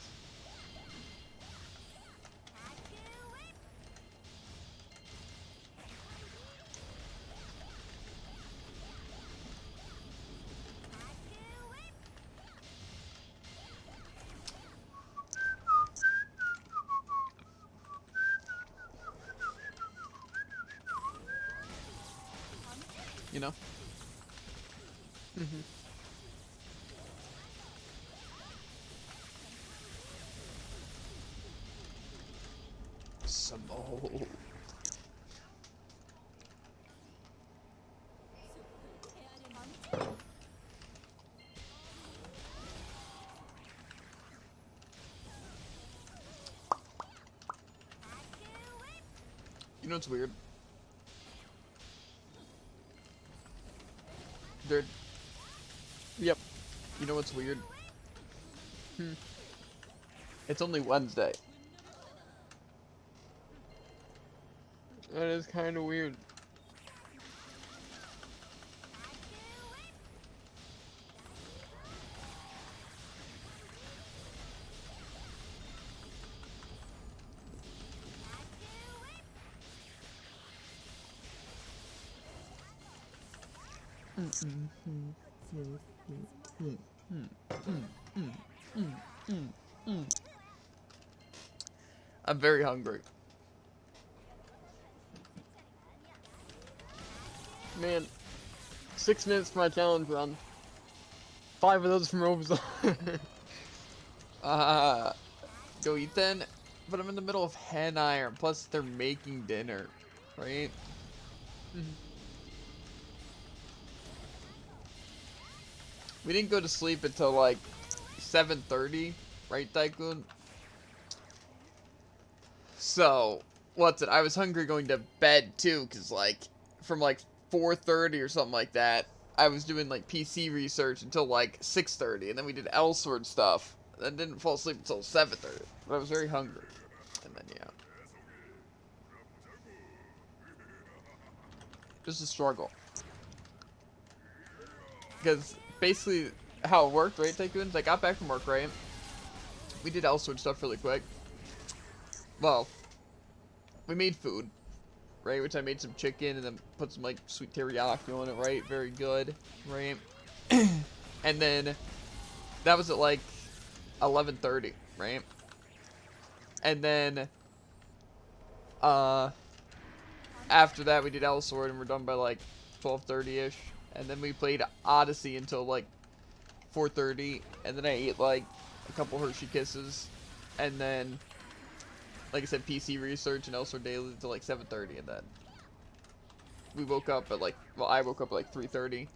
You know? Smoke. You know what's weird? They're... Yep. You know what's weird? It's only Wednesday. That is kind of weird. I'm very hungry. Man, 6 minutes for my challenge run. 5 of those from Robozone. Go eat then. But I'm in the middle of hen iron. Plus, they're making dinner, right? We didn't go to sleep until like 7:30, right, Tycoon? So, what's it? I was hungry going to bed too, cause like from like 4:30 or something like that, I was doing like PC research until like 6:30, and then we did Elsword stuff. Then didn't fall asleep until 7:30. But I was very hungry, and then yeah, just a struggle. Because basically how it worked, right, Tycoons? I got back from work, right? We did Elsword stuff really quick. Well, we made food, right? Which I made some chicken and then put some like sweet teriyaki on it, right? Very good, right? And then that was at like 11:30, right? And then after that we did Elsword and we're done by like 12:30ish. And then we played Odyssey until like 4:30, and then I ate like a couple Hershey Kisses, and then like I said, PC research and Elsewhere Daily until like 7:30, and then we woke up at like, well, I woke up at like 3:30,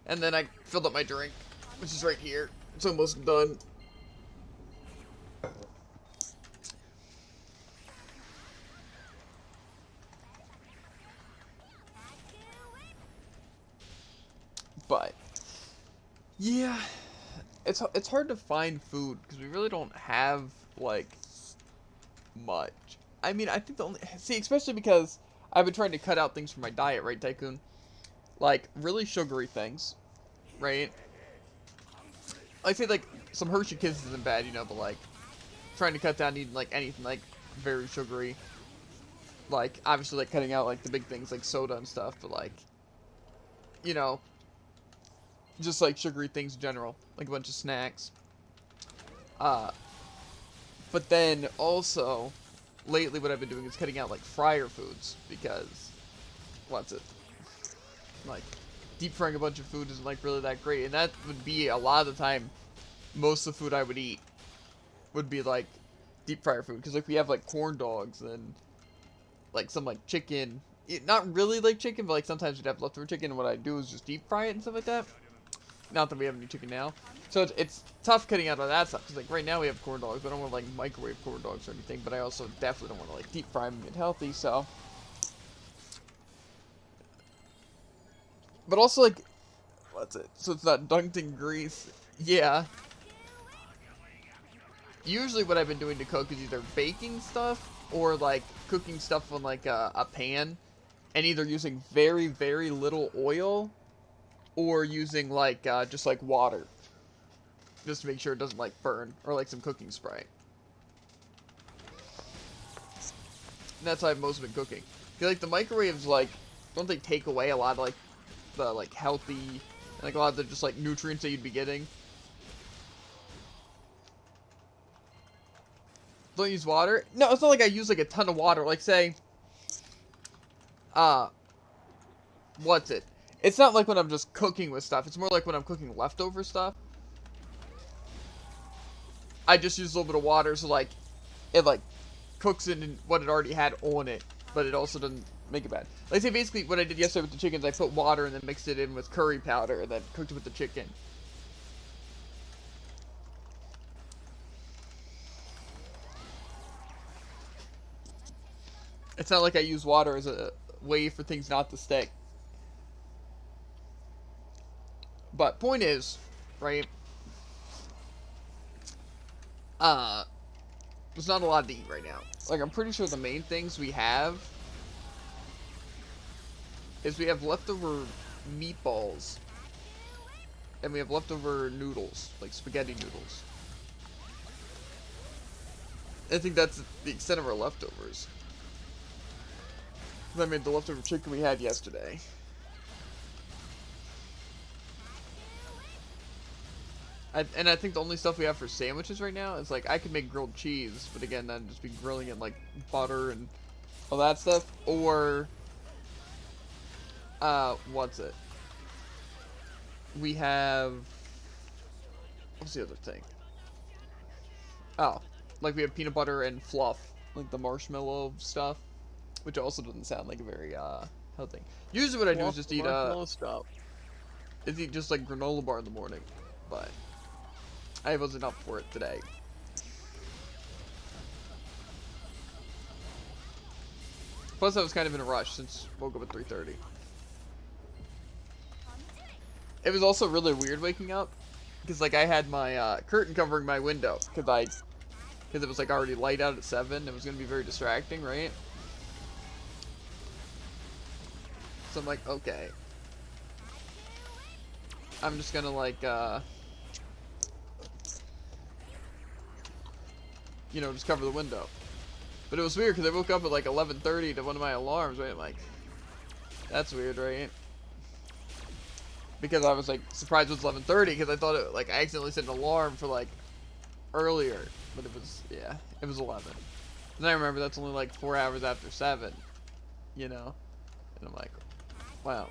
and then I filled up my drink, which is right here. It's almost done. But yeah, it's hard to find food because we really don't have like much. I mean, I think the only especially because I've been trying to cut out things from my diet, right, Tycoon? Like really sugary things, right? I say like some Hershey Kisses isn't bad, you know, but like trying to cut down eating like anything like very sugary. Like obviously like cutting out like the big things like soda and stuff, but like you know, just like sugary things in general, like a bunch of snacks. But then also lately what I've been doing is cutting out like fryer foods because what's it? Like deep frying a bunch of food isn't like really that great, and that would be a lot of the time most of the food I would eat would be like deep fryer food because like we have like corn dogs and like some like chicken, not really like chicken, but like sometimes we'd have leftover chicken, and what I do is just deep fry it and stuff like that. Not that we have any chicken now, so it's tough cutting out all that stuff because like right now we have corn dogs, but I don't want to like microwave corn dogs or anything, but I also definitely don't want to like deep fry them and get healthy. So but also like what's it, so it's not dunked in grease. Yeah, usually what I've been doing to cook is either baking stuff or like cooking stuff on like a pan, and either using very very little oil or using like just like water just to make sure it doesn't like burn, or like some cooking spray. And that's how I've mostly been cooking. Cause like the microwaves, like, don't they take away a lot of like the like healthy, like a lot of the just like nutrients that you'd be getting? Don't use water? No, it's not like I use like a ton of water. Like say, what's it? It's not like when I'm just cooking with stuff. It's more like when I'm cooking leftover stuff. I just use a little bit of water, so like it like cooks it in what it already had on it, but it also doesn't make it bad. Like say basically what I did yesterday with the chickens, I put water and then mixed it in with curry powder and then cooked it with the chicken. It's not like I use water as a way for things not to stick. But point is, right? There's not a lot to eat right now. Like I'm pretty sure the main things we have is we have leftover meatballs and we have leftover noodles, like spaghetti noodles. I think that's the extent of our leftovers. I made the leftover chicken we had yesterday. And I think the only stuff we have for sandwiches right now is like I could make grilled cheese, but again, that'd just be grilling it in, like butter and all that stuff. Or what's it? We have, what's the other thing? Oh, like we have peanut butter and fluff, like the marshmallow stuff, which also doesn't sound like a very healthy thing. Usually what I do is just eat stuff. Is eat just like granola bar in the morning, but I wasn't up for it today. Plus, I was kind of in a rush since woke up at 3:30. It was also really weird waking up because like I had my curtain covering my window because it was like already light out at 7. It was gonna be very distracting, right? So I'm like, okay, I'm just gonna like you know, just cover the window. But it was weird because I woke up at like 11:30 to one of my alarms, right? I'm like, that's weird, right? Because I was like surprised it was 11:30 because I thought it like I accidentally set an alarm for like earlier, but it was, yeah, it was 11. And I remember that's only like 4 hours after 7, you know? And I'm like, wow.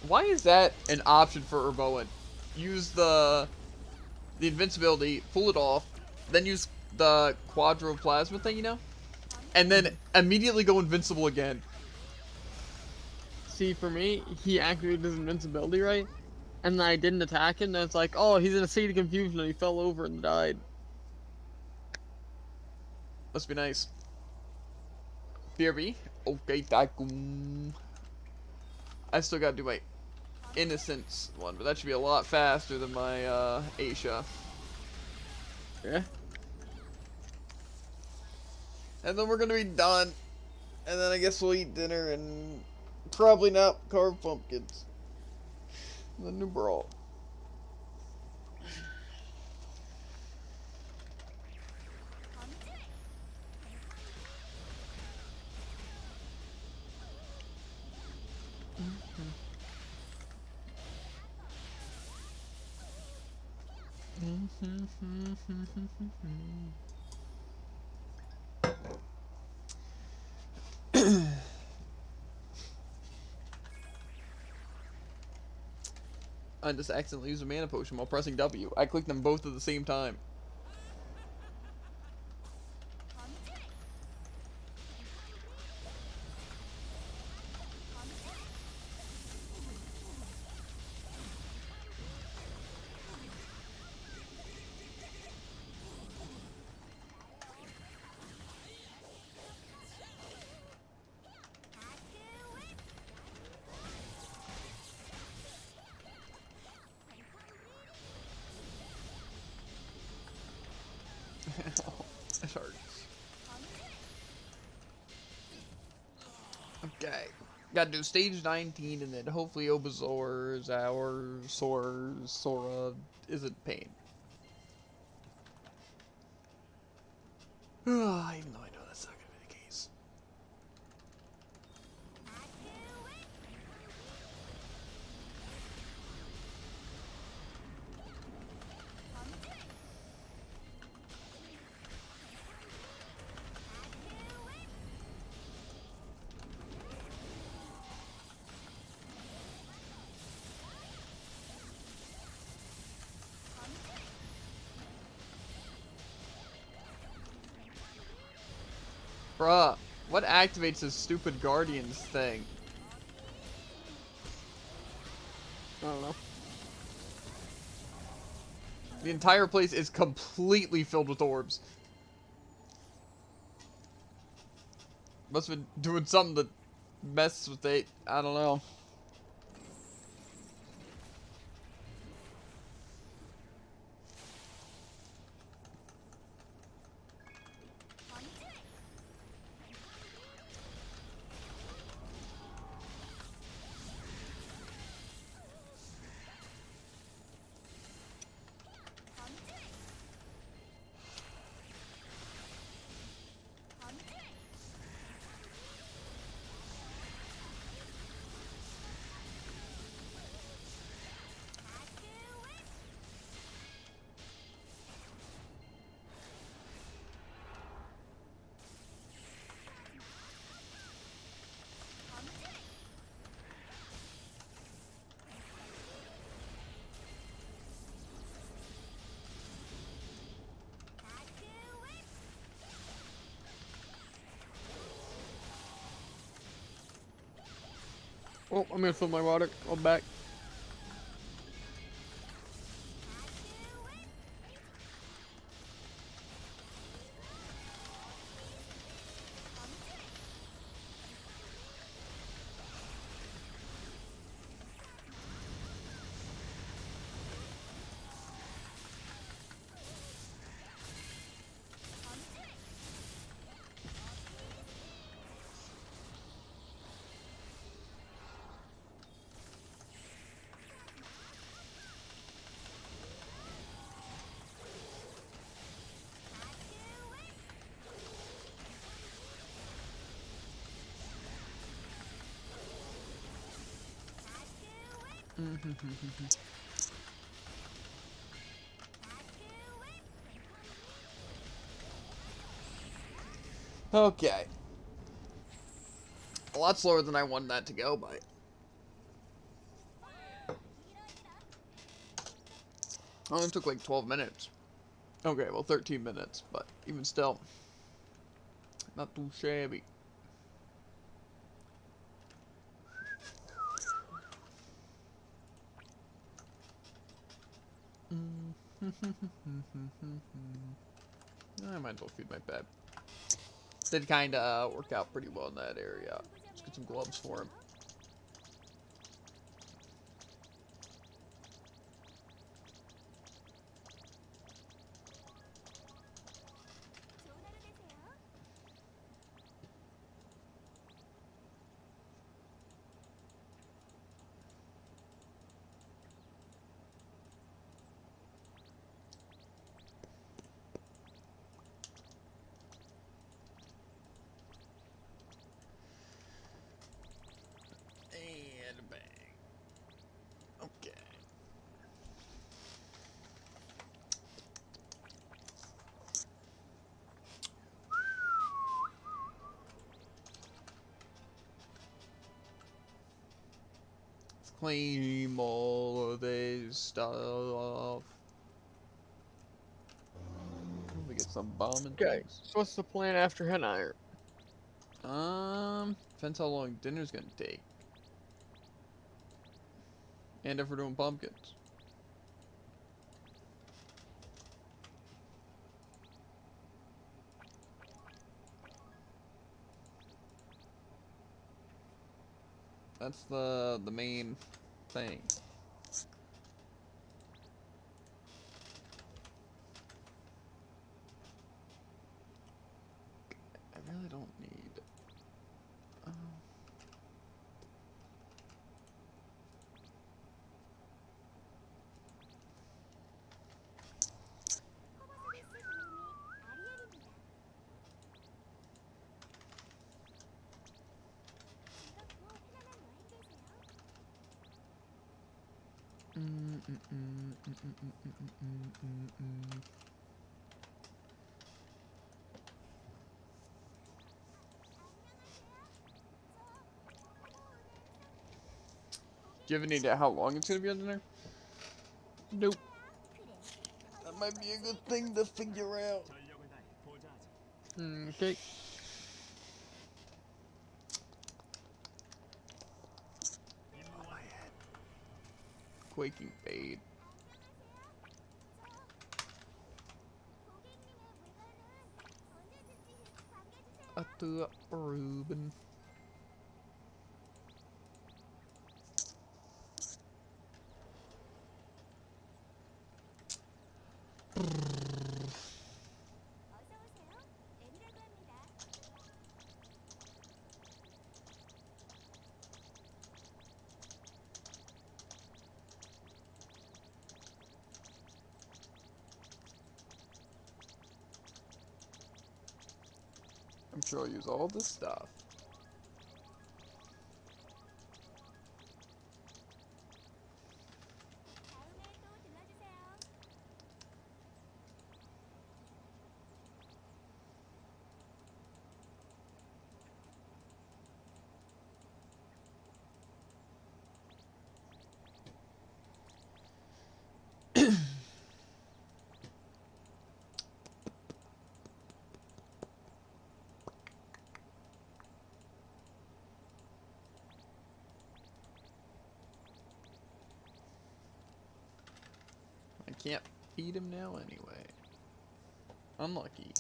Why is that an option for Urboan? Use the invincibility, pull it off, then use the quadroplasma thing, you know? And then immediately go invincible again. See, for me, he activated his invincibility, right? And then I didn't attack him, and it's like, oh, he's in a state of confusion, and he fell over and died. Must be nice. BRB? Okay, Takum. I still gotta do my Innocence one, but that should be a lot faster than my Asia. Yeah. And then we're gonna be done. And then I guess we'll eat dinner and probably not carve pumpkins. The new brawl. I just accidentally used a mana potion while pressing W. I clicked them both at the same time. It hurts. Okay. Gotta do stage 19 and then hopefully Obazor's, ours, Sora isn't pain. Even though I know that's not gonna be the case. Bruh, what activates this stupid Guardians thing? I don't know. The entire place is completely filled with orbs. Must have been doing something to mess with it. I don't know. Oh, I'm gonna fill my water. I'm back. Okay. A lot slower than I wanted that to go, but only took like 12 minutes. Okay, well 13 minutes, but even still, not too shabby. I might as well feed my pet. Did kind of work out pretty well in that area. Let's get some gloves for him. And bang. Okay. Let's claim all of this stuff. We get some bombing Okay, things. so what's the plan after hen iron? Depends how long dinner's gonna take. And if we're doing pumpkins. That's the main thing. I really don't need. Do you have any idea how long it's gonna be on dinner? Nope. That might be a good thing to figure out. Okay. Quaking fade. Ruben. I'm sure I'll use all this stuff. I can't feed him now anyway. Unlucky.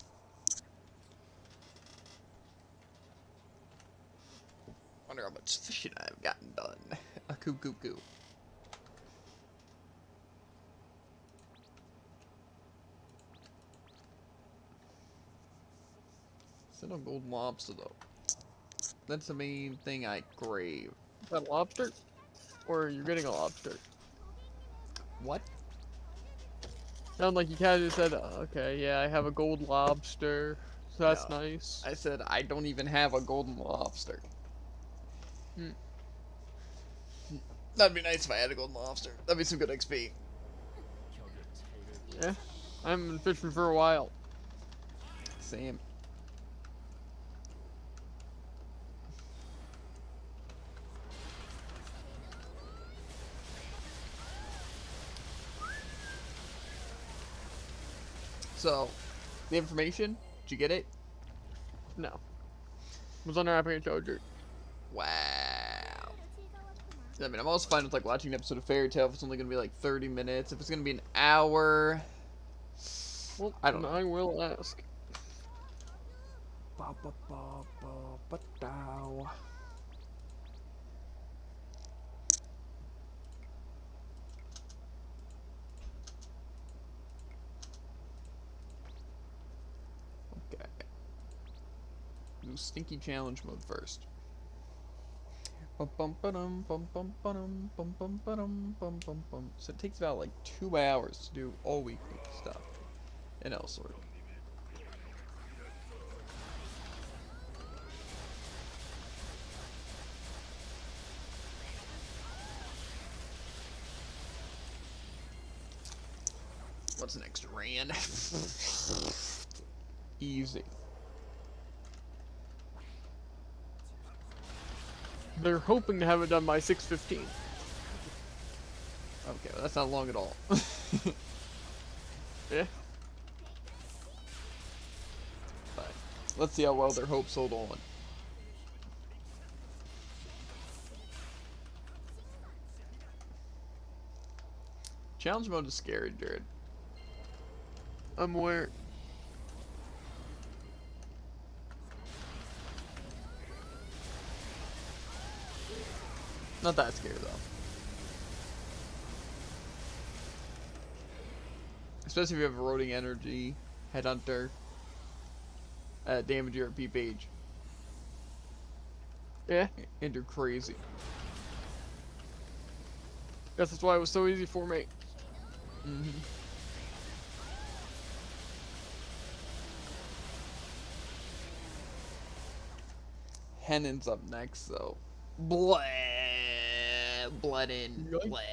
Wonder how much fishing I've gotten done. A coo. Still no golden lobster though. That's the main thing I crave. Is that lobster? Or you're getting a lobster? What? Sound like you kind of said, okay, yeah, I have a gold lobster. So that's No. nice. I said I don't even have a golden lobster. Hmm. That'd be nice if I had a golden lobster. That'd be some good XP. Yeah, I haven't been fishing for a while. Same. So, the information, did you get it? No. It was unwrapping a charger. Wow. I mean, I'm also fine with like watching an episode of Fairy Tail if it's only gonna be like 30 minutes. If it's gonna be an hour, Well, I don't know. I will ask. Okay. Do stinky challenge mode first. So it takes about like 2 hours to do all weekly stuff in Elsword. What's next? Ran. Easy. They're hoping to have it done by 6:15. Okay, well, that's not long at all. Yeah. But let's see how well their hopes hold on. Challenge mode is scary, Jared. I'm aware. Not that scary though. Especially if you have eroding energy, headhunter, damage ERP page, Yeah. and you're crazy. Guess that's why it was so easy for me. Mm-hmm. Hennon's up next, though. Blood in, Yoink. blood.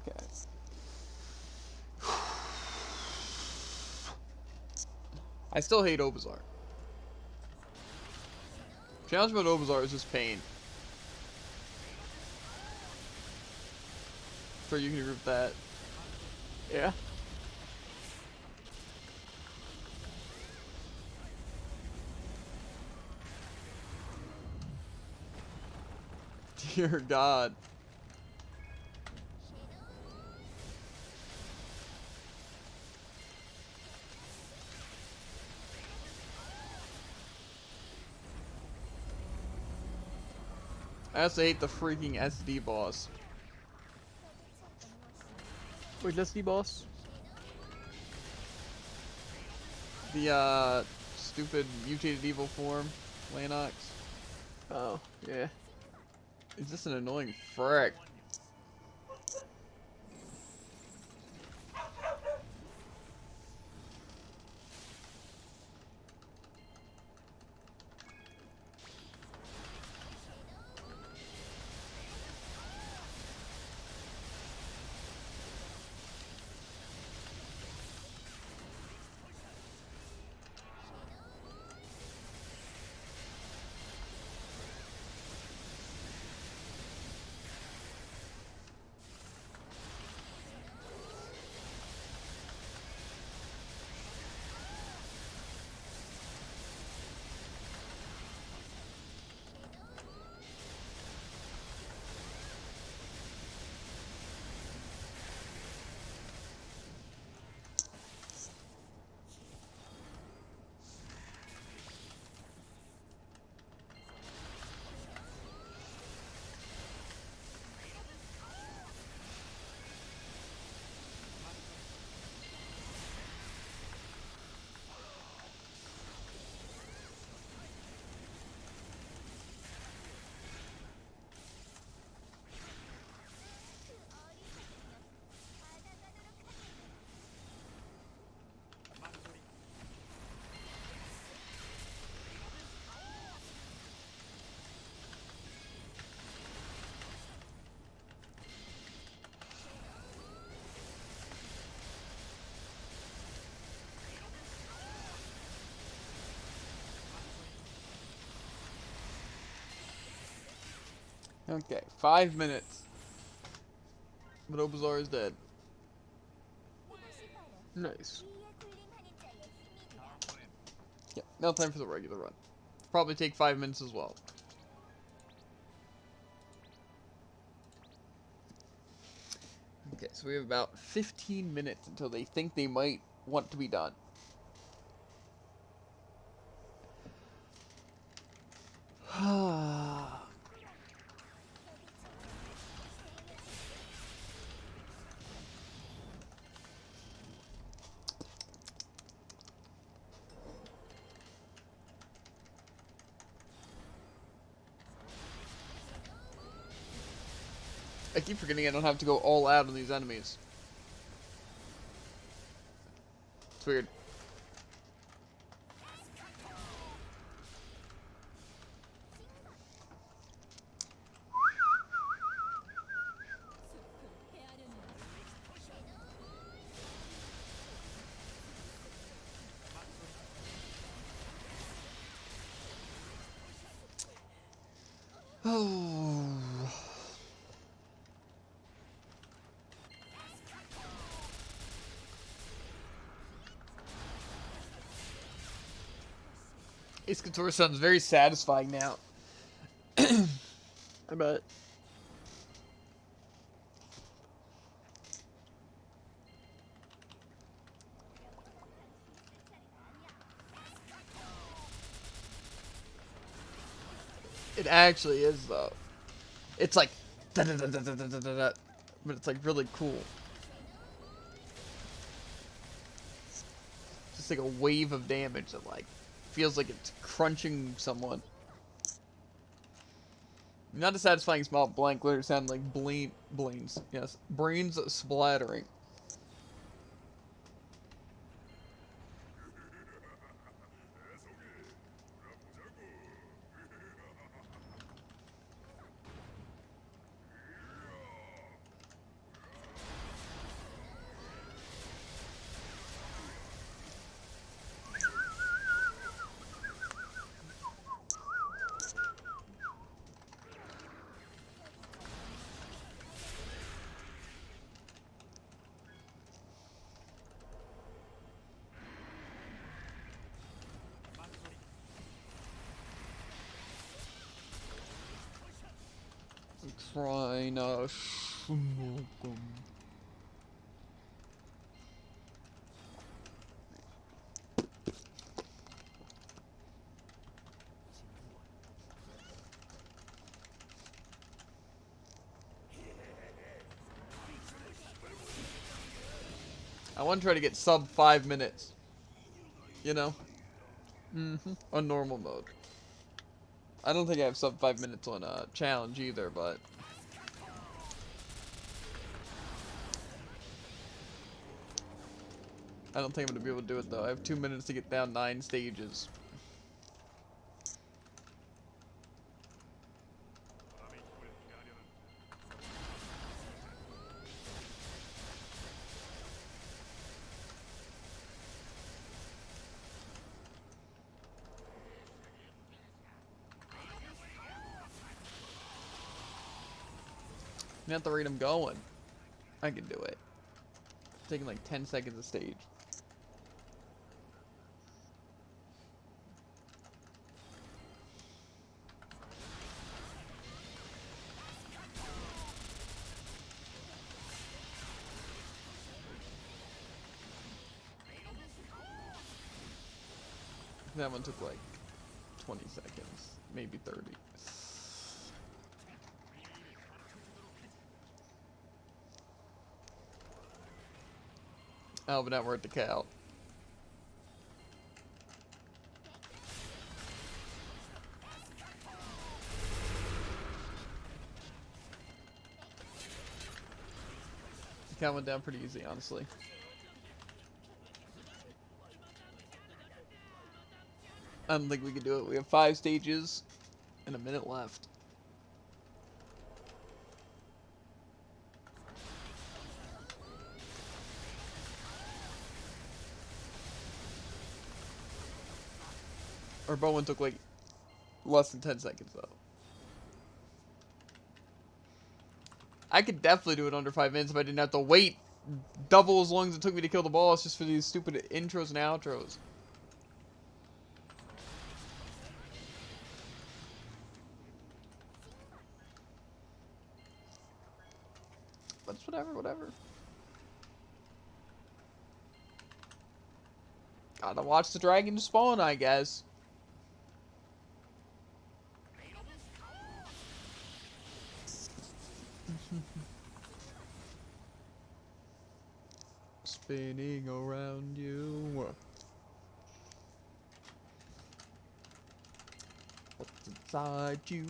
Okay. I still hate Obazar. Challenge mode Obazar is just pain. Sure, you can agree with that. Yeah. Dear God. I also hate the freaking SD boss. Wait, let's see, boss. The stupid mutated evil form, Lanox. Oh, yeah. It's just an annoying frick. Okay, 5 minutes. But Obazar is dead. 이것이 바로 Nice. 위에 군림하는 자의 힘이니라. Yeah, now time for the regular run. Probably take 5 minutes as well. Okay, so we have about 15 minutes until they think they might want to be done. I keep forgetting I don't have to go all out on these enemies. It's weird. Oh. Ace Couture sounds very satisfying now. I bet. It actually is though. It's like da da da da da da da da, but it's like really cool. Just like a wave of damage that like feels like it's crunching someone. Not as satisfying as small blank letters sound like brains splattering. I'm trying to smoke 'em. I want to try to get sub 5 minutes. You know? On normal mode. I don't think I have sub 5 minutes on challenge either, but I don't think I'm gonna be able to do it though. I have 2 minutes to get down 9 stages. You have to read them going. I can do it. It's taking like 10 seconds a stage. That one took like 20 seconds, maybe 30. Oh, but not worth the cow. The cow went down pretty easy, honestly. I don't think we can do it. We have 5 stages and a minute left. Our Bowen took like less than 10 seconds though. I could definitely do it under 5 minutes if I didn't have to wait double as long as it took me to kill the boss just for these stupid intros and outros. But it's whatever. Gotta watch the dragon spawn, I guess. Spinning around you. What's inside you?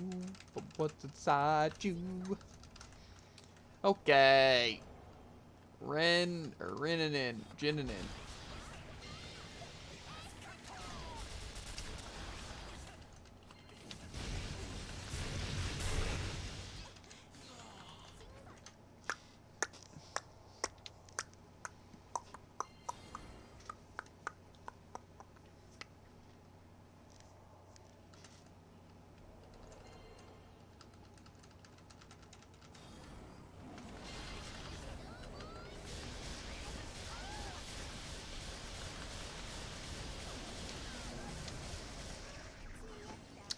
What's inside you? Okay. Jinin.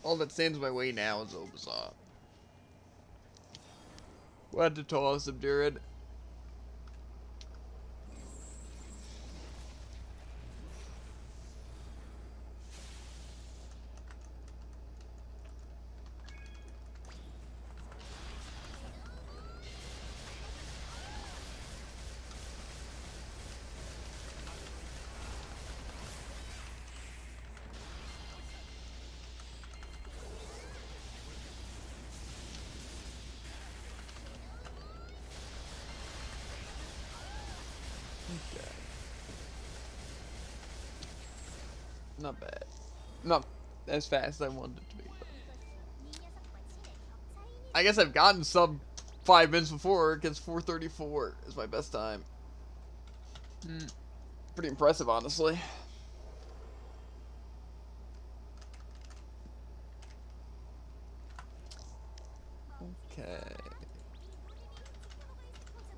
All that stands in my way now is Obasaw. We'll have to toss him, Jared. Okay. Not bad. Not as fast as I wanted it to be. I guess I've gotten sub 5 minutes before because 4:34 is my best time. Pretty impressive, honestly. Okay.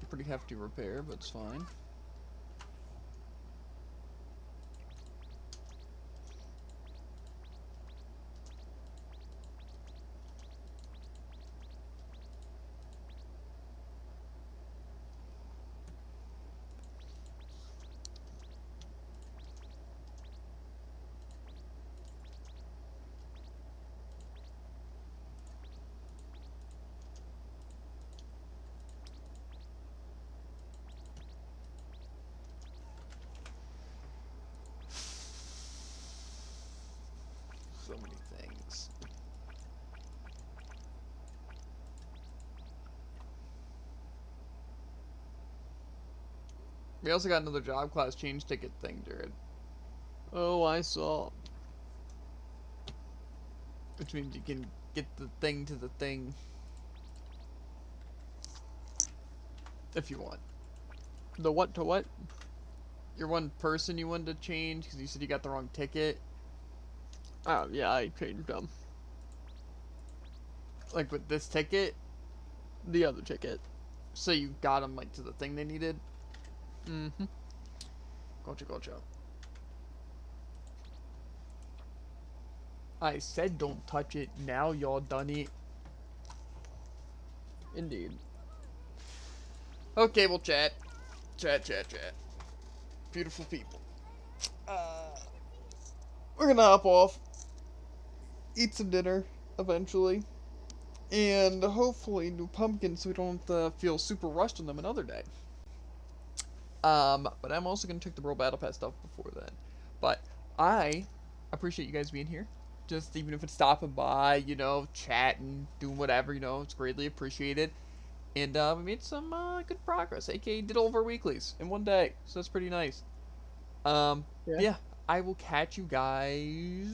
Pretty hefty repair, but it's fine. So many things. We also got another job class change ticket thing, Jared. Oh, I saw. Which means you can get the thing to the thing. If you want. The what to what? Your one person you wanted to change because you said you got the wrong ticket. Oh, yeah, I changed them. Like with this ticket? The other ticket. So you got them like to the thing they needed? Mm-hmm. Gotcha. I said don't touch it. Now y'all done it. Indeed. Okay, we'll chat. Chat. Beautiful people. We're gonna hop off. Eat some dinner, eventually. And hopefully new pumpkins so we don't have to feel super rushed on them another day. But I'm also gonna check the World Battle Pass stuff before then. But I appreciate you guys being here. Just even if it's stopping by, you know, chatting, doing whatever, you know, it's greatly appreciated. And we made some good progress. AK did all of our weeklies in one day, so that's pretty nice. Yeah, I will catch you guys